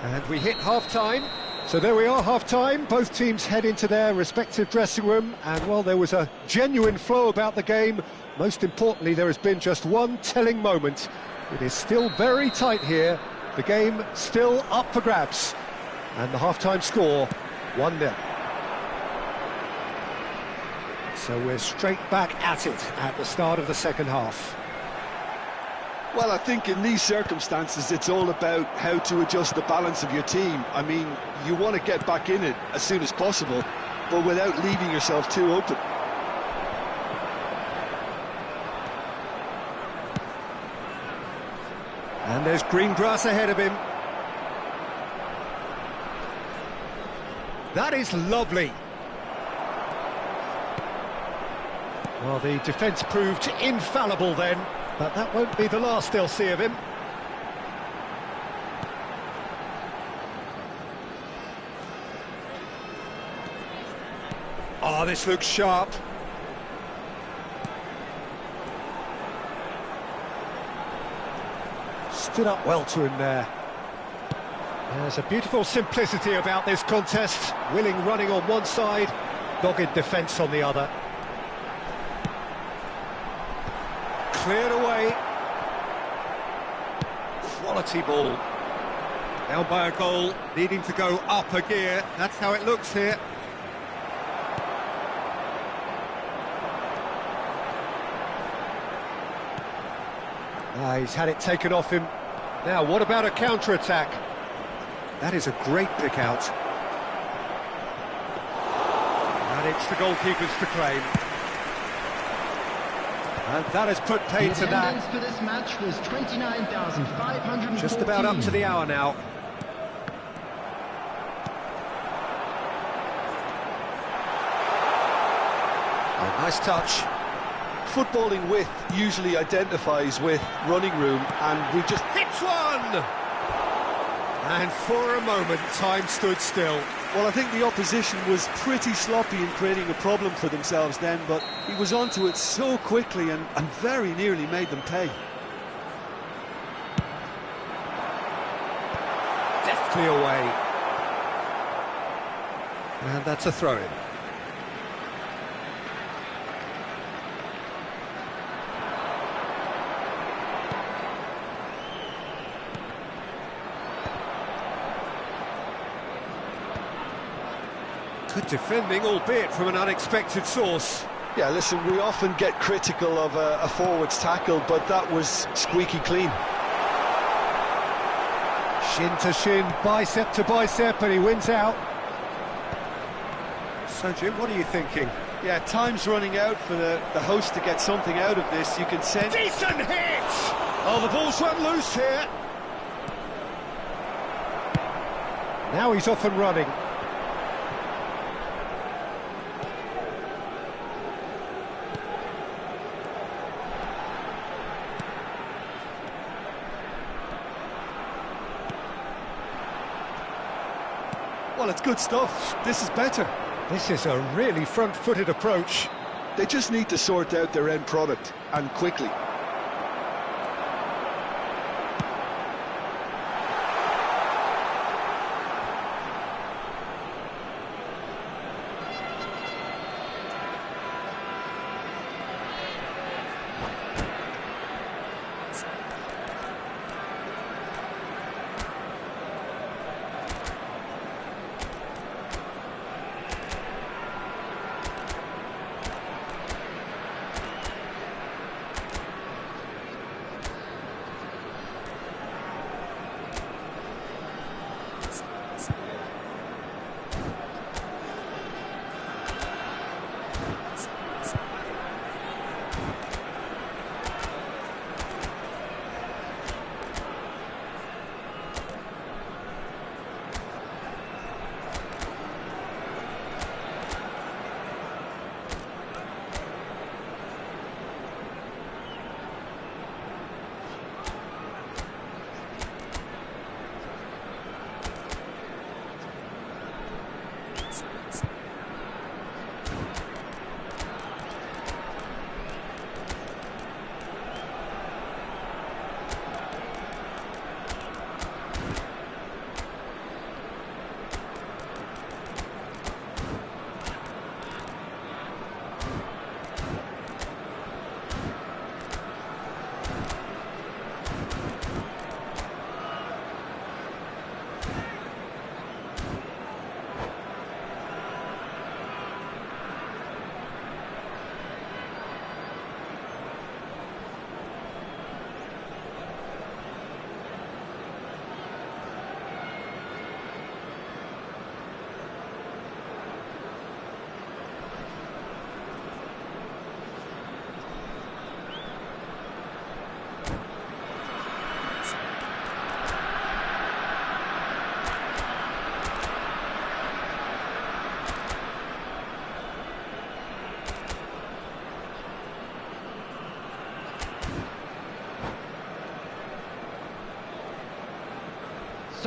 And we hit half-time. So there we are, half-time. Both teams head into their respective dressing room. And while there was a genuine flow about the game, most importantly, there has been just one telling moment. It is still very tight here. The game still up for grabs. And the half-time score, 1-0. So we're straight back at it at the start of the second half. Well, I think in these circumstances, it's all about how to adjust the balance of your team. I mean, you want to get back in it as soon as possible, but without leaving yourself too open. And there's green grass ahead of him. That is lovely. Well, the defence proved infallible then, but that won't be the last they'll see of him. Oh, this looks sharp. Stood up well to him there. There's a beautiful simplicity about this contest. Willing running on one side, dogged defence on the other. Cleared away. Quality ball. Down by a goal, needing to go up a gear. That's how it looks here. He's had it taken off him. Now, what about a counter-attack? That is a great pick out. And it's the goalkeeper's to claim. And that has put paid to that. The attendance for this match was 29,500. Just about up to the hour now. Oh, nice touch. Footballing width usually identifies with running room, and we just... Hits one! And for a moment, time stood still. Well, I think the opposition was pretty sloppy in creating a problem for themselves then, but he was onto it so quickly and very nearly made them pay. Deftly away. And that's a throw-in. Good defending, albeit from an unexpected source. Yeah, listen, we often get critical of a forward's tackle, but that was squeaky clean. Shin to shin, bicep to bicep, and he wins out. So, Jim, what are you thinking? Yeah, time's running out for the host to get something out of this. You can sense... Decent hit! Oh, the ball's run loose here. Now he's off and running. Well, it's good stuff. This is better. This is a really front-footed approach. They just need to sort out their end product, and quickly.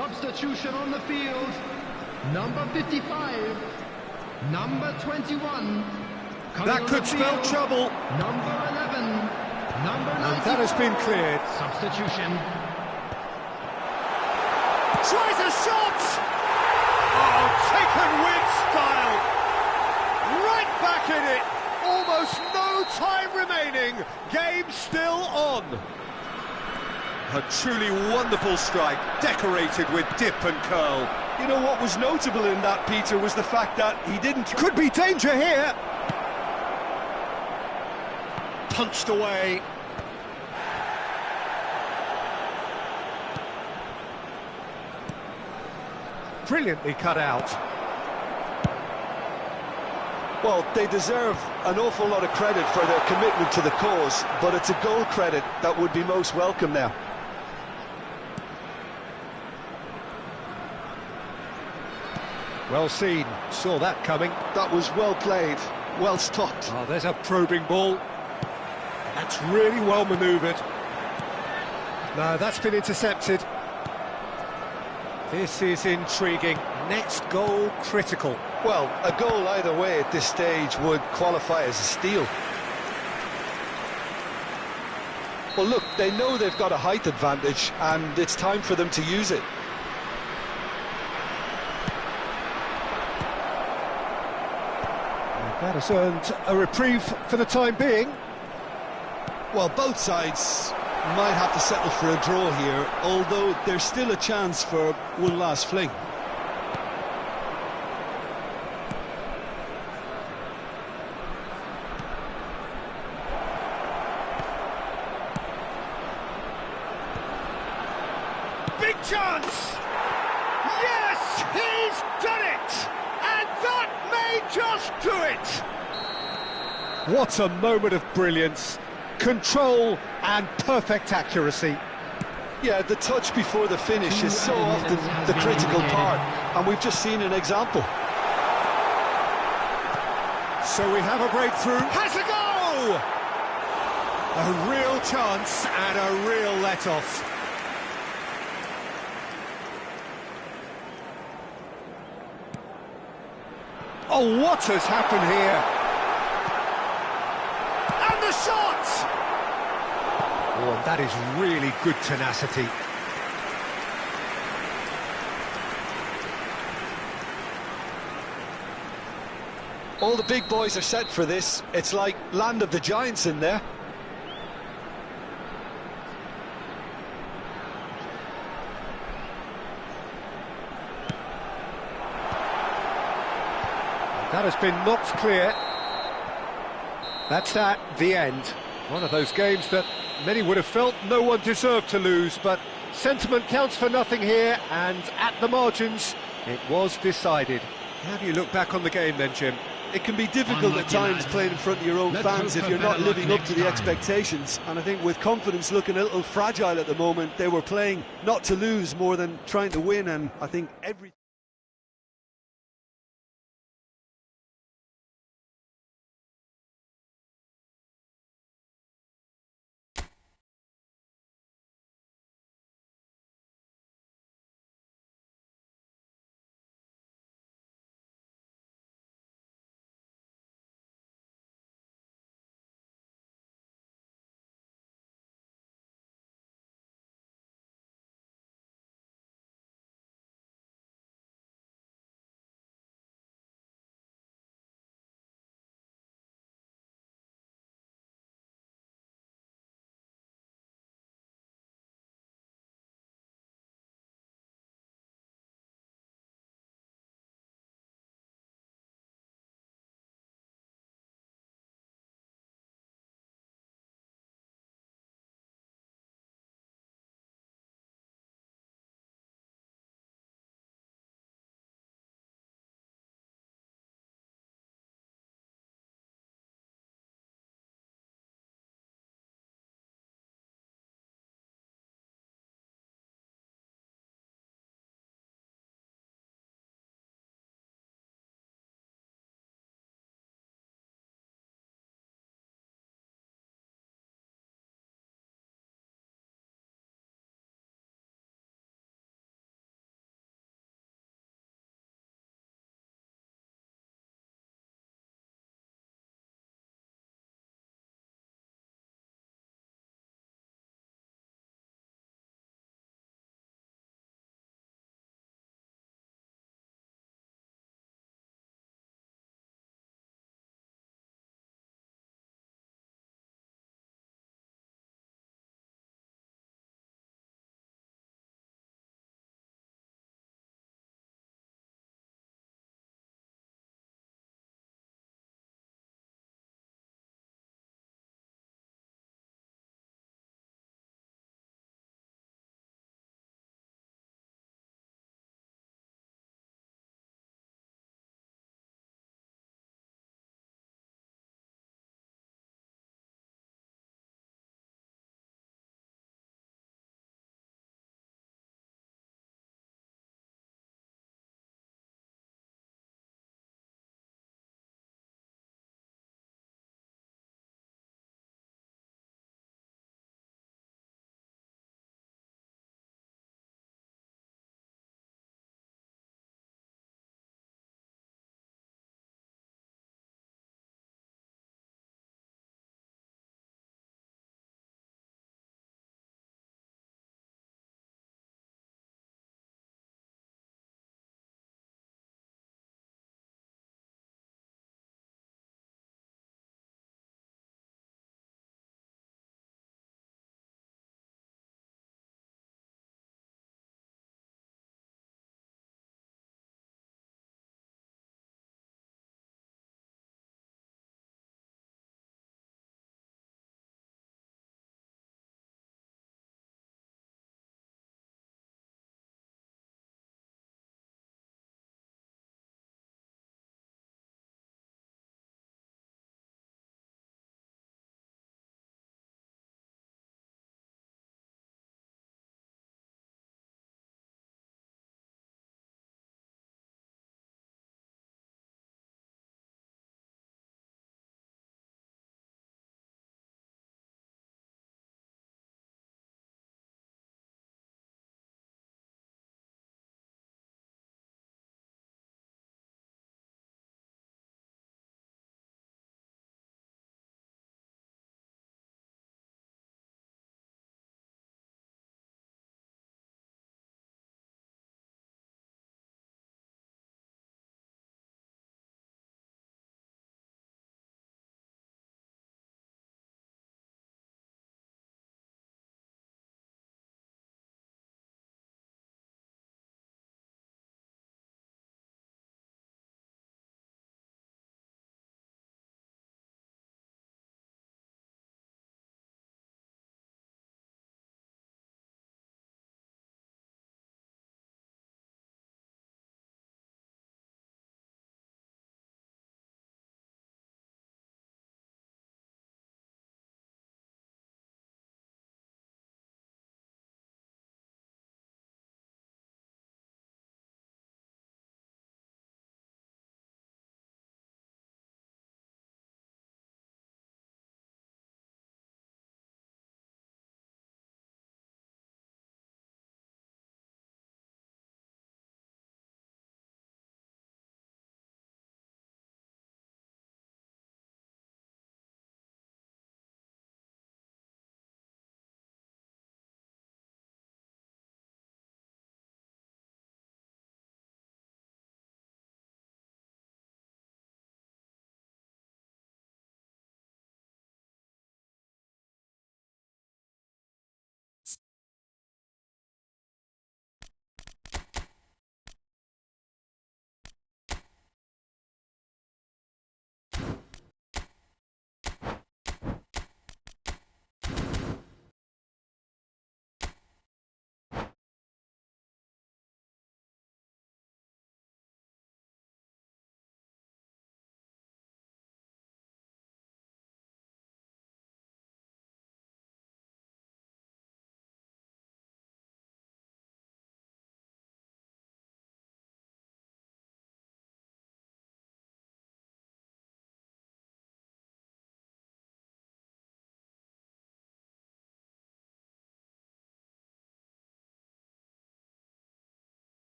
Substitution on the field. Number 55. Number 21. That could spell trouble. Number 11. Number 9. And that has been cleared. Substitution. Tries a shot! Oh, taken with style! Right back in it! Almost no time remaining. Game still on. A truly wonderful strike, decorated with dip and curl. You know what was notable in that, Peter, was the fact that he didn't... Could be danger here. Punched away. Brilliantly cut out. Well, they deserve an awful lot of credit for their commitment to the cause, but it's a goal credit that would be most welcome now. Well seen, saw that coming. That was well played, well stopped. Oh, there's a probing ball. That's really well manoeuvred. No, that's been intercepted. This is intriguing. Next goal critical. Well, a goal either way at this stage would qualify as a steal. Well, look, they know they've got a height advantage, and it's time for them to use it. That has earned a reprieve for the time being. Well, both sides might have to settle for a draw here, although there's still a chance for one last fling. Big chance! Yes, he's done it! And that may just do it! What a moment of brilliance. Control and perfect accuracy. Yeah, the touch before the finish is so often the critical part, and we've just seen an example. So we have a breakthrough. Has a go! A real chance and a real let-off. Oh, what has happened here? And the shot! Oh, and that is really good tenacity. All the big boys are set for this. It's like Land of the Giants in there. That has been knocked clear. That's the end. One of those games that many would have felt no one deserved to lose, but sentiment counts for nothing here, and at the margins, it was decided. How do you look back on the game then, Jim? It can be difficult at times playing in front of your own fans if you're not living up to the expectations, and I think with confidence looking a little fragile at the moment, they were playing not to lose more than trying to win, and I think every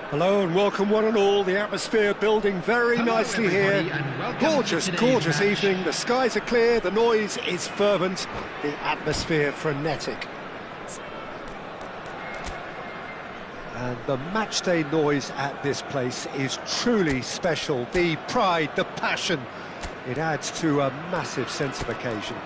Hello and welcome one and all. The atmosphere building very nicely here. Gorgeous, gorgeous evening. The skies are clear, the noise is fervent, the atmosphere frenetic. And the matchday noise at this place is truly special. The pride, the passion, it adds to a massive sense of occasion.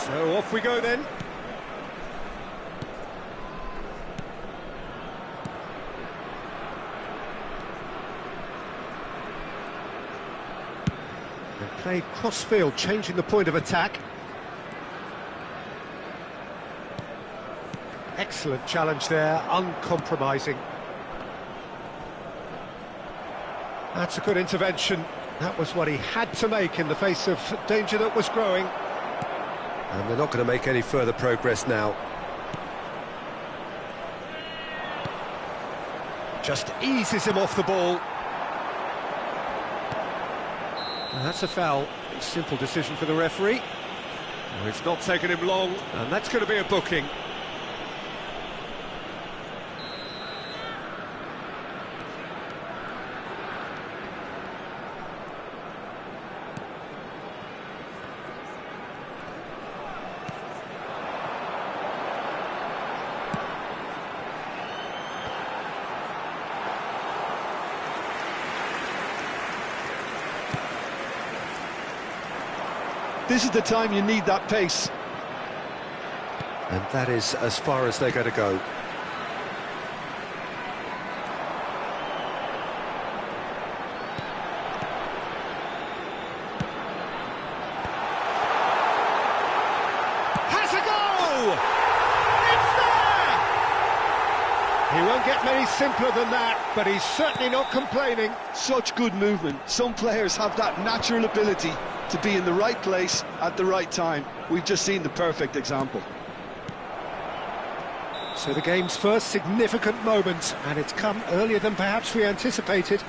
So off we go then. And play cross-field, changing the point of attack. Excellent challenge there, uncompromising. That's a good intervention. That was what he had to make in the face of danger that was growing. And they're not going to make any further progress now. Just eases him off the ball. And that's a foul. A simple decision for the referee. Well, it's not taken him long, and that's going to be a booking. This is the time you need that pace. And that is as far as they're going to go. Has a goal! It's there! He won't get many simpler than that, but he's certainly not complaining. Such good movement. Some players have that natural ability to be in the right place at the right time. We've just seen the perfect example. So the game's first significant moment, and it's come earlier than perhaps we anticipated.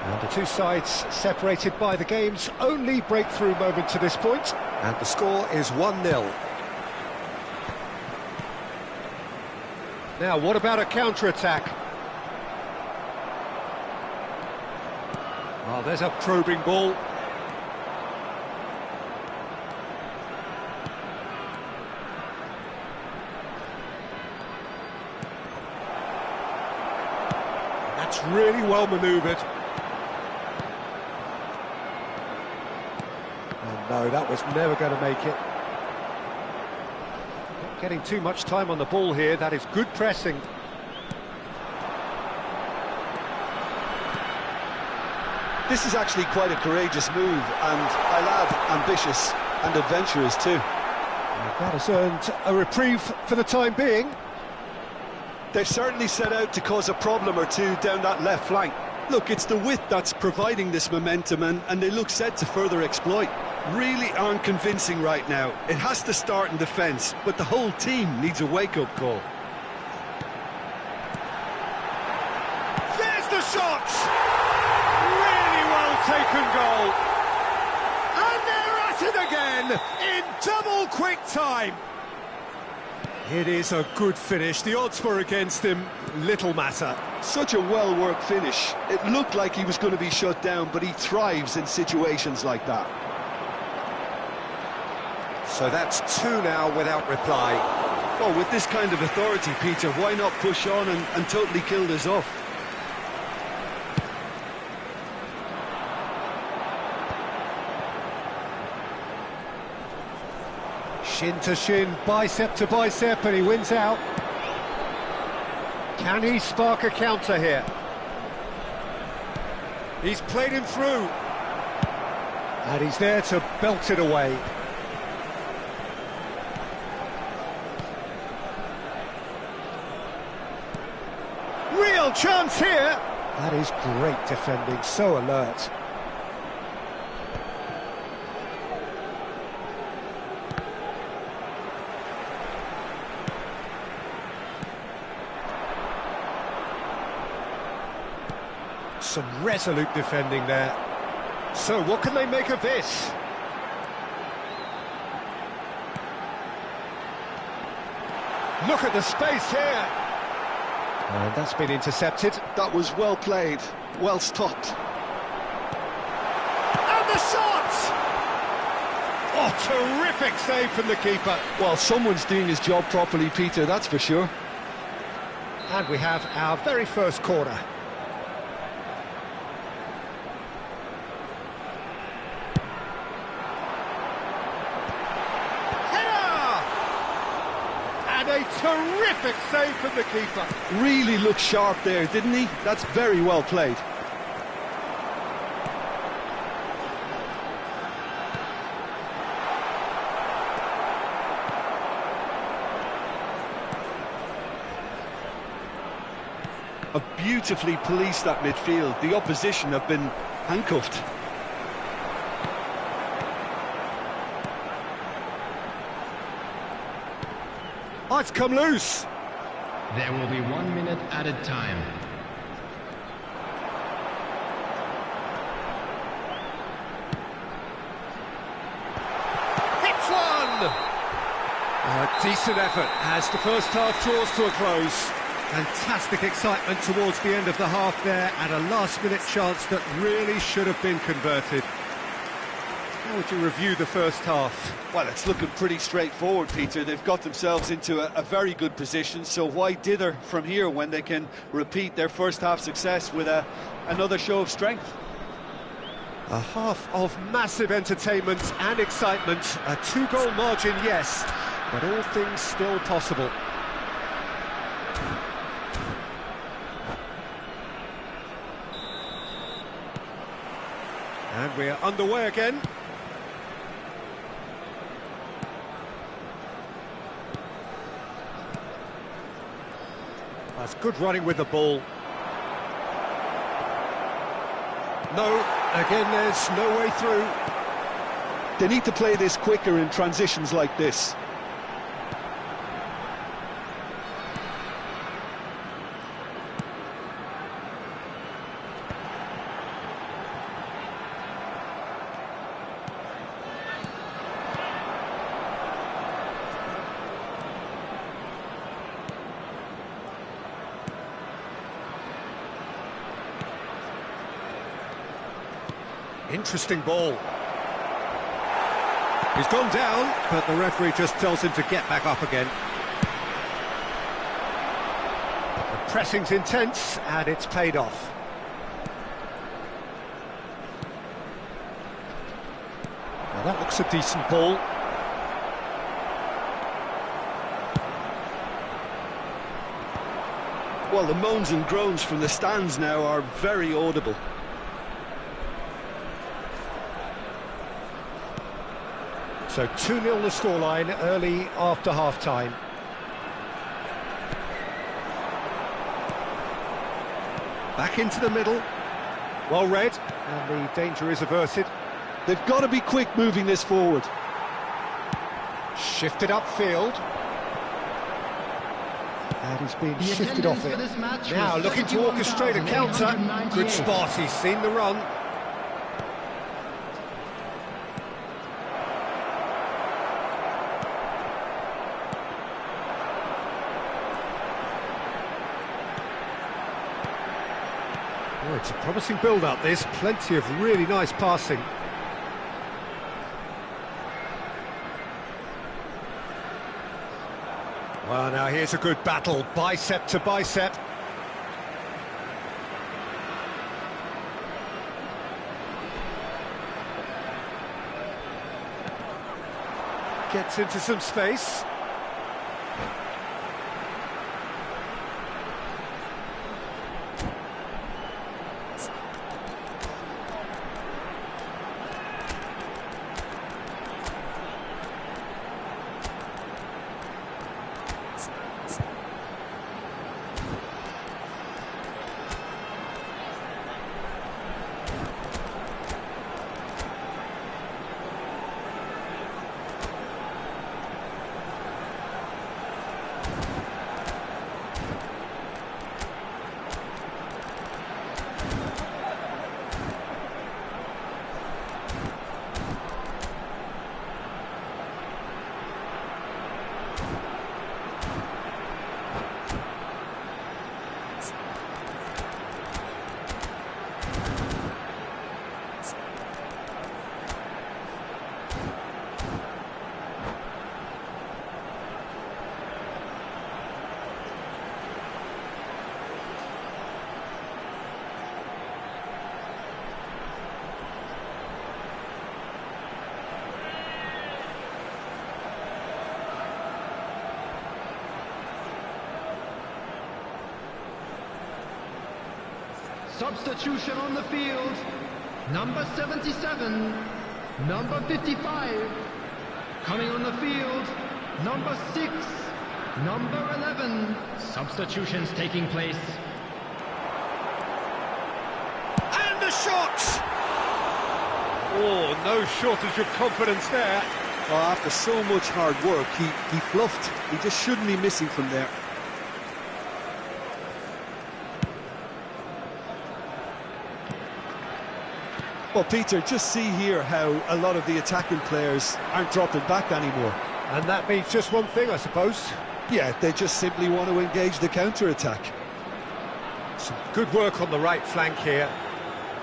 And the two sides separated by the game's only breakthrough moment to this point. And the score is 1-0. Now, what about a counter-attack? Oh, there's a probing ball. That's really well manoeuvred. No, that was never going to make it. Not getting too much time on the ball here. That is good pressing. This is actually quite a courageous move, and I'll add ambitious and adventurous too. That has earned a reprieve for the time being. They've certainly set out to cause a problem or two down that left flank. Look, it's the width that's providing this momentum, and they look set to further exploit. Really aren't convincing right now. It has to start in defence, but the whole team needs a wake-up call. There's the shot! Really well taken goal. And they're at it again in double quick time. It is a good finish. The odds were against him. Little matter. Such a well-worked finish. It looked like he was going to be shut down, but he thrives in situations like that. So that's two now without reply. Well, with this kind of authority, Peter, why not push on and totally kill this off? Shin to shin, bicep to bicep, and he wins out. Can he spark a counter here? He's played him through. And he's there to belt it away. Real chance here! That is great defending, so alert. Some resolute defending there. So what can they make of this? Look at the space here. And that's been intercepted. That was well played, well stopped. And the shot! Oh, terrific save from the keeper. Well, someone's doing his job properly, Peter, that's for sure. And we have our very first corner. A terrific save from the keeper. Really looked sharp there, didn't he? That's very well played. Have beautifully policed that midfield. The opposition have been handcuffed. Oh, it's come loose. There will be 1 minute added time. Hits one! A decent effort as the first half draws to a close. Fantastic excitement towards the end of the half there, and a last-minute chance that really should have been converted. How would you review the first half? Well, it's looking pretty straightforward, Peter. They've got themselves into a very good position, so why dither from here when they can repeat their first half success with another show of strength? A half of massive entertainment and excitement. A two-goal margin, yes, but all things still possible. And we're underway again. That's good running with the ball. No, again there's no way through. They need to play this quicker in transitions like this. Interesting ball. He's gone down, but the referee just tells him to get back up again. The pressing's intense, and it's paid off. Now that looks a decent ball. Well, the moans and groans from the stands now are very audible. So 2-0 the scoreline early after half-time. Back into the middle. Well read, and the danger is averted. They've got to be quick moving this forward. Shifted upfield. And he's been shifted off it. Now looking to orchestrate a counter. Good spot, he's seen the run. Oh, it's a promising build-up, this. Plenty of really nice passing. Well, now here's a good battle, bicep to bicep. Gets into some space. Substitution on the field. Number 77, number 55. Coming on the field, number 6, number 11. Substitutions taking place. And the shot! Oh, no shortage of confidence there. Well, after so much hard work, he bluffed. He just shouldn't be missing from there. Well, Peter, just see here how a lot of the attacking players aren't dropping back anymore. And that means just one thing, I suppose. Yeah, they just simply want to engage the counter-attack. Some good work on the right flank here.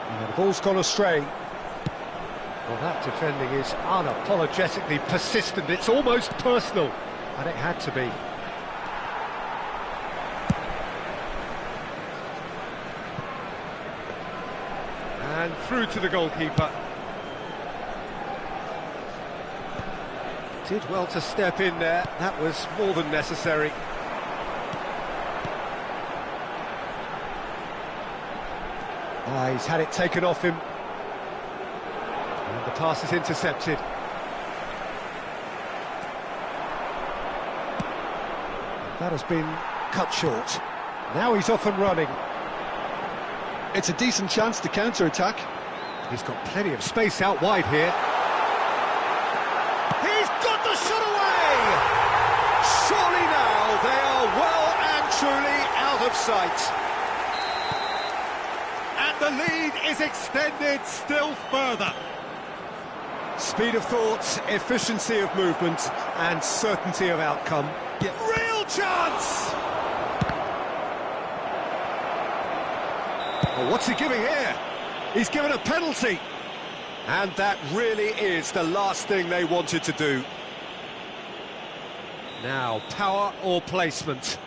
And the ball's gone astray. Well, that defending is unapologetically persistent. It's almost personal. And it had to be. And through to the goalkeeper. Did well to step in there. That was more than necessary. He's had it taken off him. And the pass is intercepted. That has been cut short. Now he's off and running. It's a decent chance to counter-attack. He's got plenty of space out wide here. He's got the shot away! Surely now they are well and truly out of sight. And the lead is extended still further. Speed of thought, efficiency of movement, and certainty of outcome. Real chance! Well, what's he giving here? He's given a penalty. And that really is the last thing they wanted to do. Now, power or placement?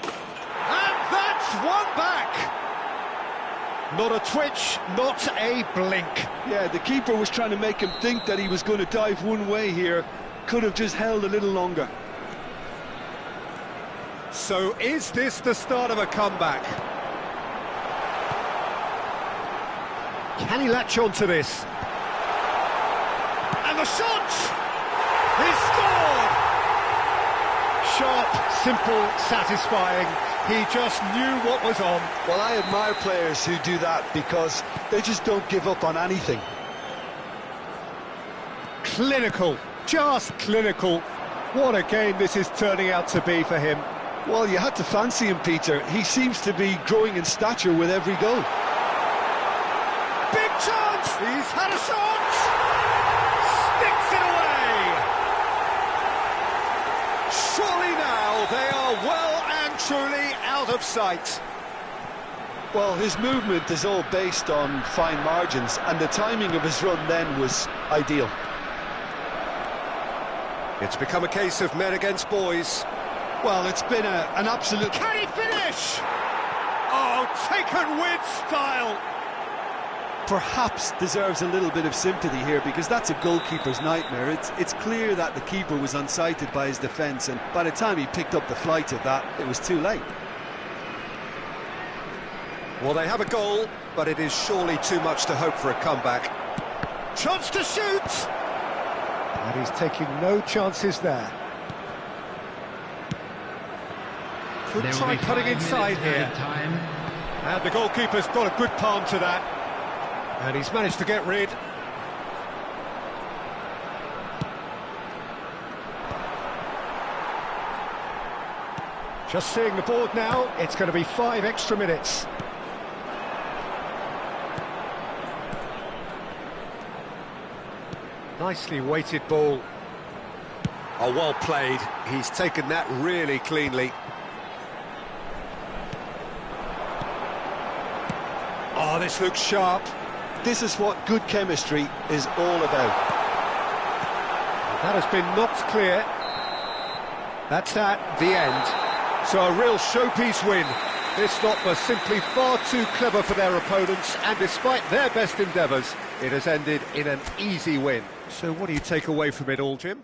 And that's one back! Not a twitch, not a blink. Yeah, the keeper was trying to make him think that he was going to dive one way here. Could have just held a little longer. So is this the start of a comeback? Can he latch on to this? And the shot! He's scored! Sharp, simple, satisfying. He just knew what was on. Well, I admire players who do that because they just don't give up on anything. Clinical, just clinical. What a game this is turning out to be for him. Well, you had to fancy him, Peter. He seems to be growing in stature with every goal. Big chance! He's had a shot! Sticks it away! Surely now they are well and truly out of sight. Well, his movement is all based on fine margins, and the timing of his run then was ideal. It's become a case of men against boys. Well, it's been an absolute... Can he finish? Oh, taken with style. perhaps deserves a little bit of sympathy here, because that's a goalkeeper's nightmare. It's clear that the keeper was unsighted by his defence, and by the time he picked up the flight of that, it was too late. Well, they have a goal, but it is surely too much to hope for a comeback. Chance to shoot! And he's taking no chances there. Could There will try be cutting 5 inside minutes here. added time. And the goalkeeper's got a good palm to that. And he's managed to get rid. Just seeing the board now, it's going to be 5 extra minutes. Nicely weighted ball. Oh, well played. He's taken that really cleanly. Oh, this looks sharp. This is what good chemistry is all about. That has been knocked clear. That's at the end. So a real showpiece win. This lot was simply far too clever for their opponents, and despite their best endeavours, it has ended in an easy win. So what do you take away from it all, Jim?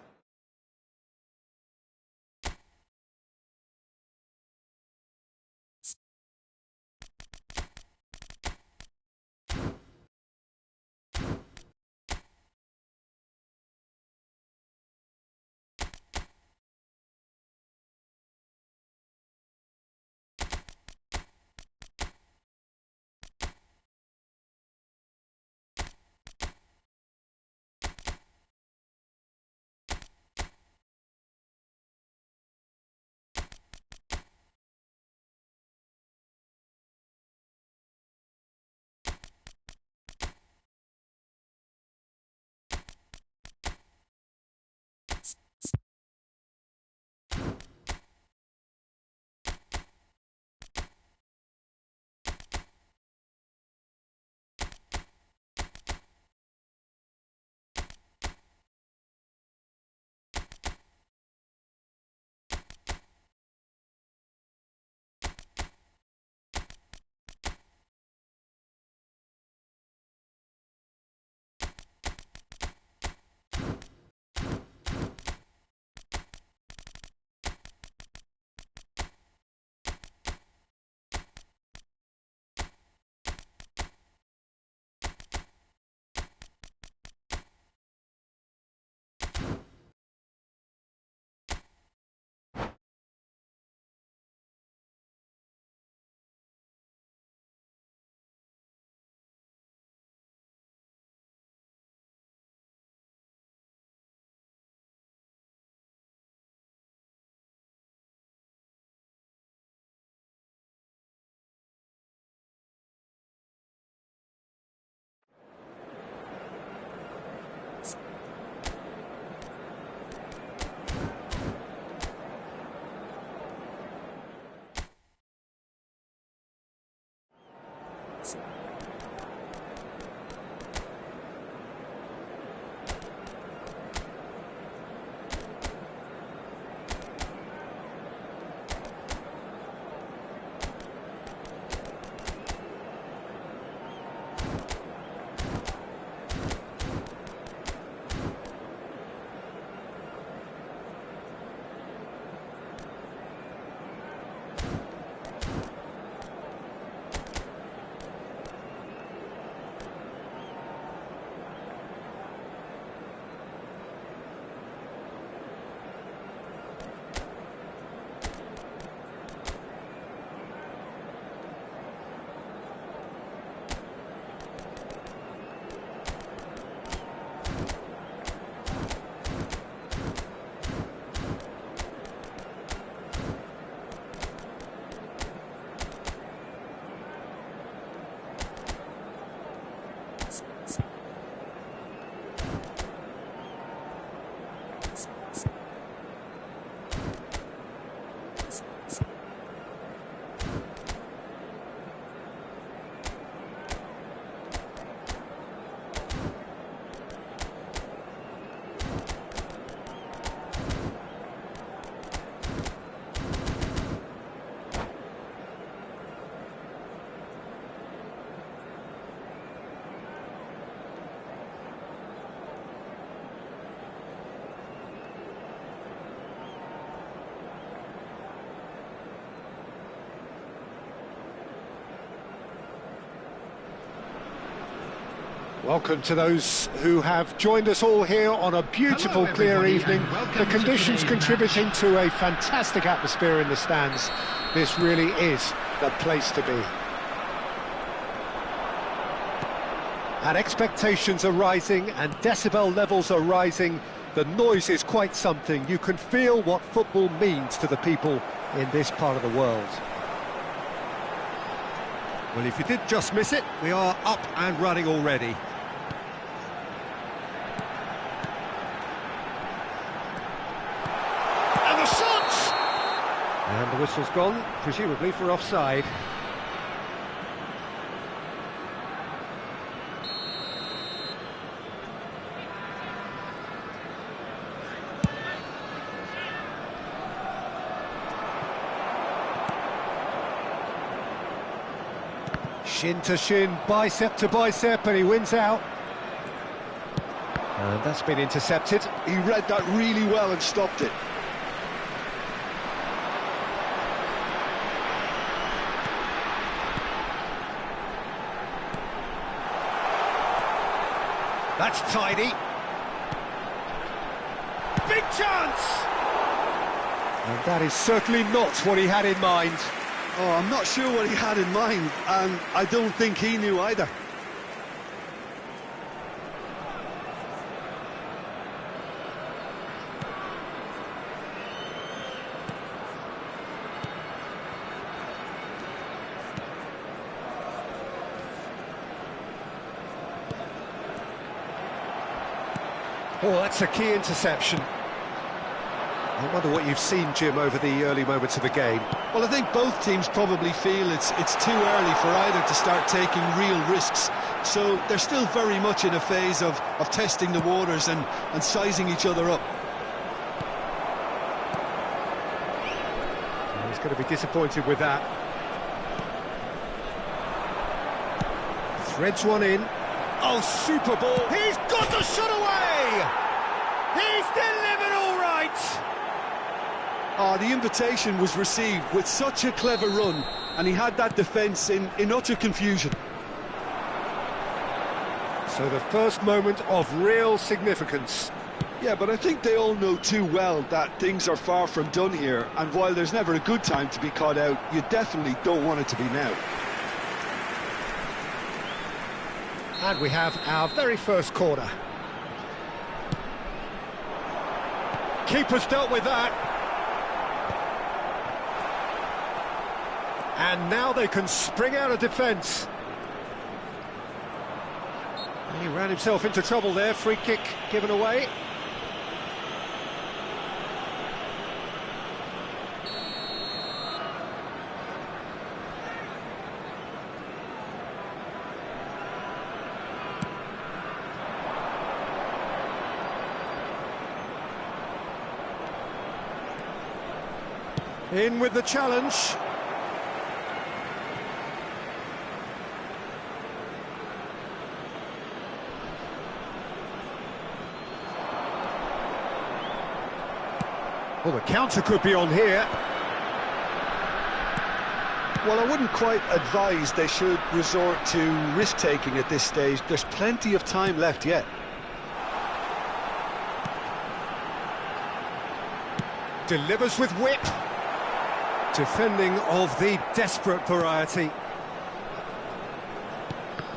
Welcome to those who have joined us all here on a beautiful, clear evening. The conditions contributing to a fantastic atmosphere in the stands. This really is the place to be. And expectations are rising and decibel levels are rising. The noise is quite something. You can feel what football means to the people in this part of the world. Well, if you did just miss it, we are up and running already. And the shot! And the whistle's gone, presumably for offside. Shin to shin, bicep to bicep, and he wins out. And that's been intercepted. He read that really well and stopped it. That's tidy. Big chance! And that is certainly not what he had in mind. Oh, I'm not sure what he had in mind, and I don't think he knew either. Oh, that's a key interception. I wonder what you've seen, Jim, over the early moments of the game. Well, I think both teams probably feel it's too early for either to start taking real risks. So they're still very much in a phase of testing the waters and sizing each other up. He's going to be disappointed with that. Threads one in. Oh, super ball. He's got the shot away! He's delivered all right! The invitation was received with such a clever run, and he had that defence in utter confusion. So the first moment of real significance. Yeah, but I think they all know too well that things are far from done here, and while there's never a good time to be caught out, you definitely don't want it to be now. And we have our very first corner. Keeper's dealt with that. And now they can spring out of defence. He ran himself into trouble there, free kick given away. In with the challenge. Well, the counter could be on here. Well, I wouldn't quite advise they should resort to risk-taking at this stage. There's plenty of time left yet. Delivers with whip. Defending of the desperate variety.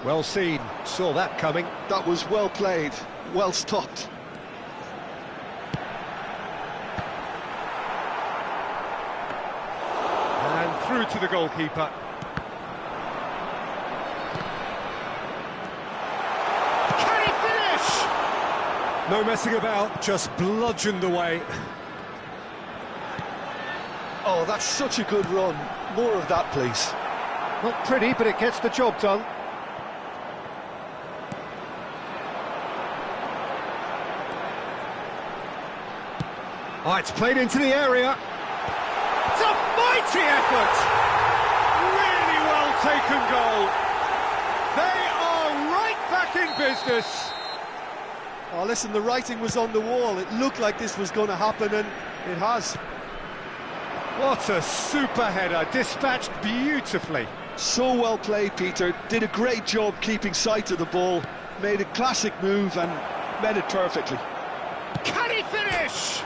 Well seen, saw that coming. That was well played, well stopped. And through to the goalkeeper. Can he finish? No messing about, just bludgeoned away. Oh, that's such a good run. More of that, please. Not pretty, but it gets the job done. Oh, it's played into the area. It's a mighty effort! Really well taken goal. They are right back in business. Oh, listen, the writing was on the wall. It looked like this was going to happen, and it has. What a super header, dispatched beautifully. So well played, Peter. Did a great job keeping sight of the ball. made a classic move and made it perfectly. Can he finish?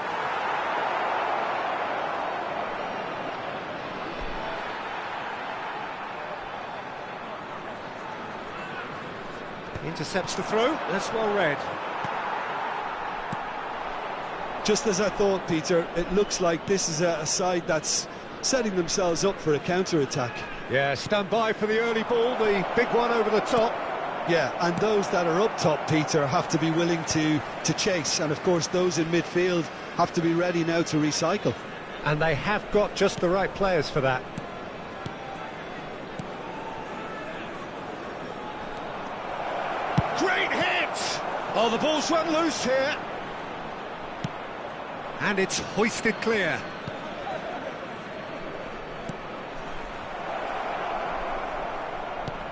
Intercepts the throw. That's well read. Just as I thought, Peter, it looks like this is a side that's setting themselves up for a counter-attack. Yeah, stand by for the early ball, the big one over the top. Yeah, and those that are up top, Peter, have to be willing to chase. And, of course, those in midfield have to be ready now to recycle. And they have got just the right players for that. Great hit! Oh, the ball's run loose here. And it's hoisted clear.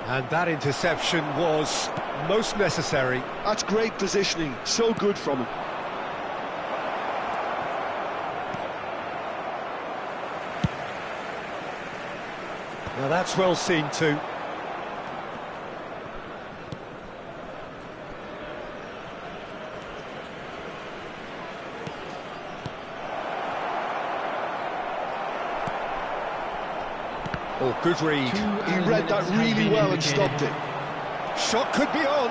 And that interception was most necessary. That's great positioning, so good from him. Now that's well seen too. Oh, good read. He read that really well and stopped it. Shot could be on.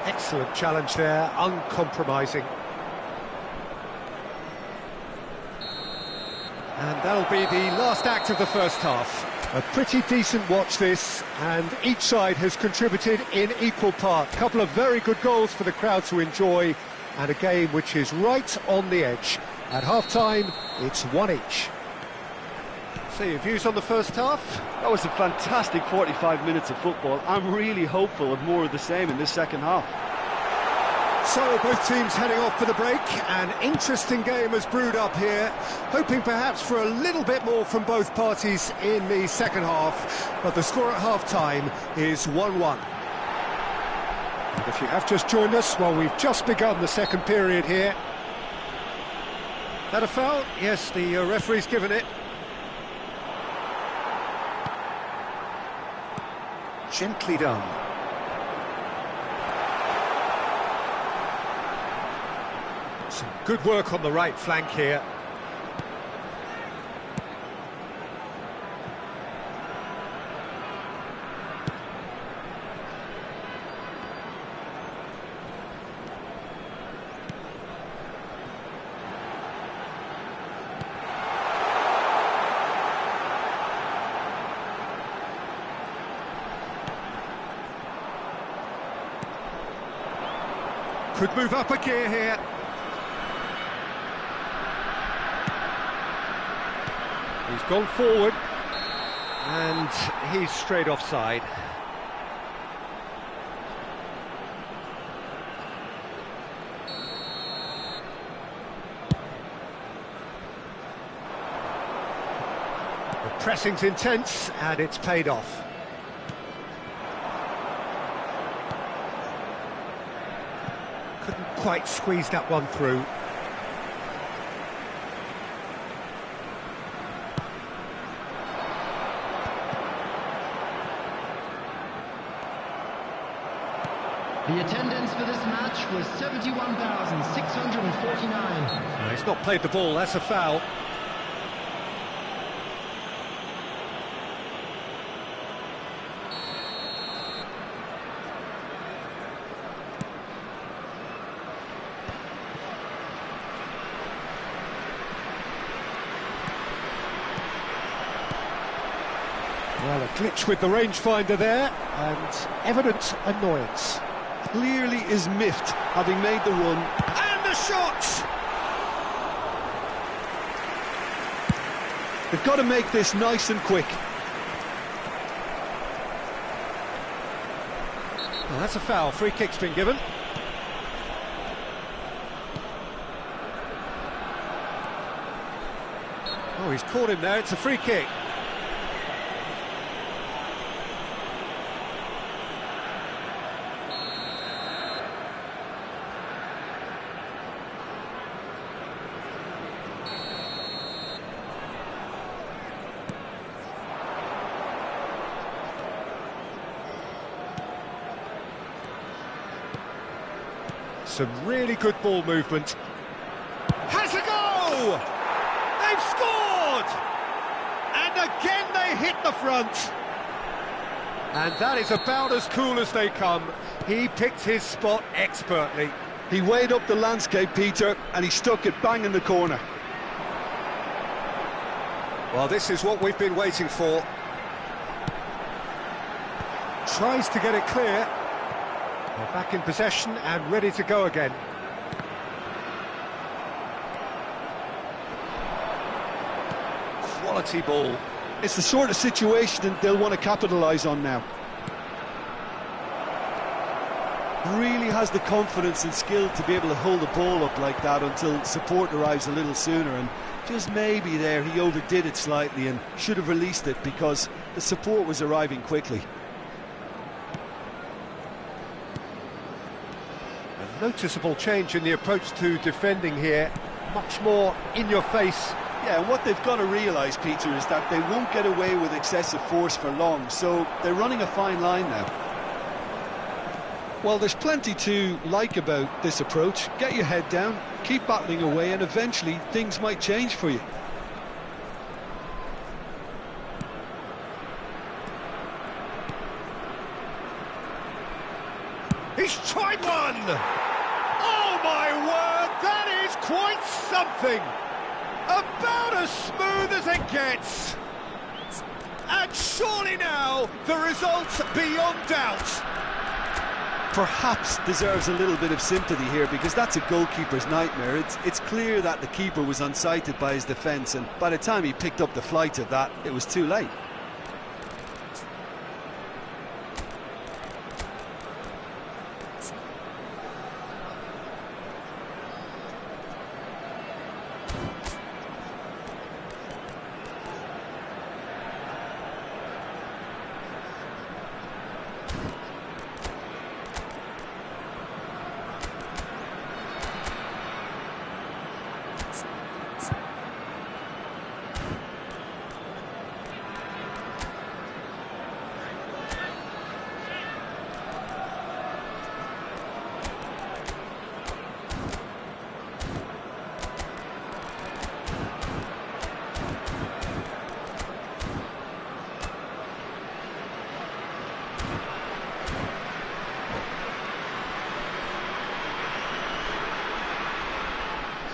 Excellent challenge there, uncompromising. And that'll be the last act of the first half. A pretty decent watch this, and each side has contributed in equal part. A couple of very good goals for the crowd to enjoy, and a game which is right on the edge. At half-time, it's one each. So your views on the first half? That was a fantastic 45 minutes of football. I'm really hopeful of more of the same in this second half. So both teams heading off for the break. An interesting game has brewed up here, hoping perhaps for a little bit more from both parties in the second half, but the score at half-time is 1-1. If you have just joined us, well, we've just begun the second period here. That a foul? Yes, the referee's given it. Gently done. Some good work on the right flank here. Could move up a gear here. He's gone forward, and he's straight offside. The pressing's intense, and it's paid off. Couldn't quite squeeze that one through. The attendance for this match was 71,649. No, he's not played the ball, that's a foul. Well, a glitch with the rangefinder there, and evident annoyance. Clearly is miffed, having made the run. And the shot! They've got to make this nice and quick. Well, that's a foul. Free kick's been given. Oh, he's caught him there. It's a free kick. Some really good ball movement. Has a go! They've scored! And again they hit the front. And that is about as cool as they come. He picked his spot expertly. He weighed up the landscape, Peter, and he stuck it bang in the corner. Well, this is what we've been waiting for. Tries to get it clear. They're back in possession and ready to go again. Quality ball. It's the sort of situation they'll want to capitalise on now. Really has the confidence and skill to be able to hold the ball up like that until support arrives a little sooner, and just maybe there he overdid it slightly and should have released it because the support was arriving quickly. A noticeable change in the approach to defending here. Much more in your face. Yeah, and what they've got to realise, Peter, is that they won't get away with excessive force for long, so they're running a fine line now. Well, there's plenty to like about this approach. Get your head down, keep battling away, and eventually things might change for you. He's tried one! Oh my word, that is quite something! About as smooth as it gets! And surely now, the result's beyond doubt! Perhaps deserves a little bit of sympathy here because that's a goalkeeper's nightmare. It's clear that the keeper was unsighted by his defence, and by the time he picked up the flight of that, it was too late.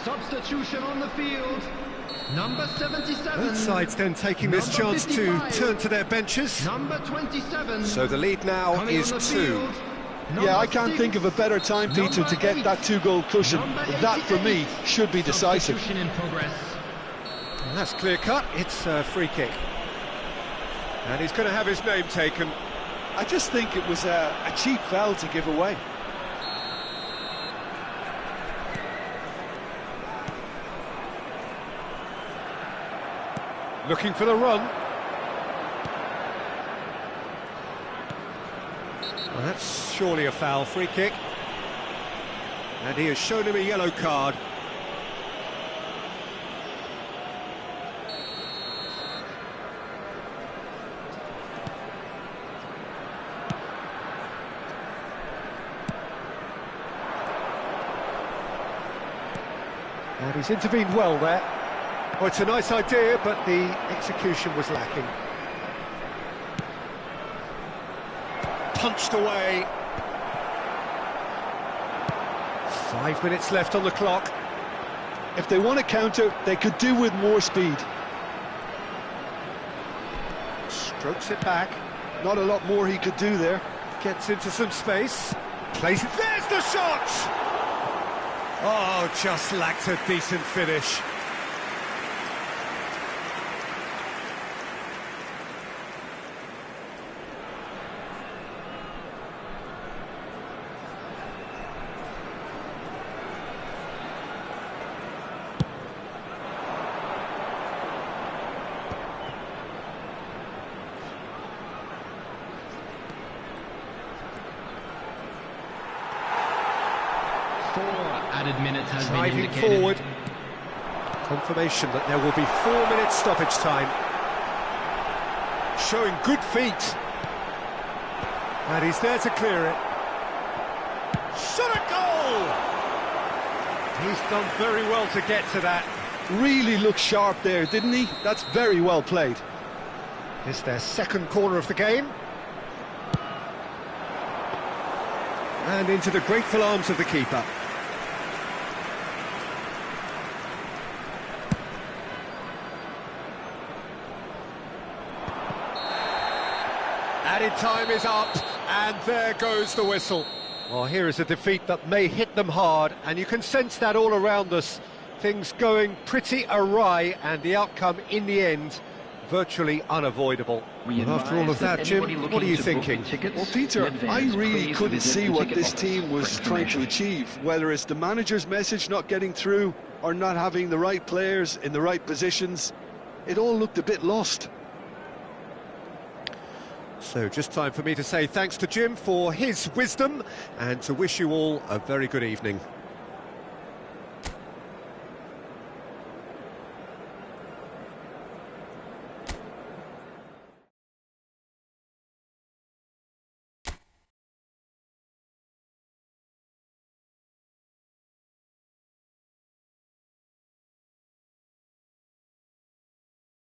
Substitution on the field. Number 77. Both sides then taking this chance to turn to their benches. Number 27. So the lead now is 2. Yeah, I can't think of a better time, Peter, to get that 2-goal cushion. That, for me, should be decisive. Substitution in progress. And that's clear cut. It's a free kick. And he's going to have his name taken. I just think it was a cheap foul to give away. Looking for the run. Well, that's surely a foul. Free kick. And he has shown him a yellow card. And he's intervened well there. Well, it's a nice idea, but the execution was lacking. Punched away. 5 minutes left on the clock. If they want to counter, they could do with more speed. Strokes it back. Not a lot more he could do there. Gets into some space. Plays it. There's the shot! Oh, just lacked a decent finish. Added minutes has been Driving indicated. forward. Confirmation that there will be 4 minutes stoppage time. Showing good feet. And he's there to clear it. Shot a goal! He's done very well to get to that. Really looked sharp there, didn't he? That's very well played. It's their second corner of the game. And into the grateful arms of the keeper. Added time is up, and there goes the whistle. Well, here is a defeat that may hit them hard, and you can sense that all around us. Things going pretty awry, and the outcome in the end virtually unavoidable. Well, after all of that, Jim, what are you thinking? Well, Peter, I really couldn't see what this team was trying to achieve, whether it's the manager's message not getting through or not having the right players in the right positions. It all looked a bit lost. So just time for me to say thanks to Jim for his wisdom and to wish you all a very good evening.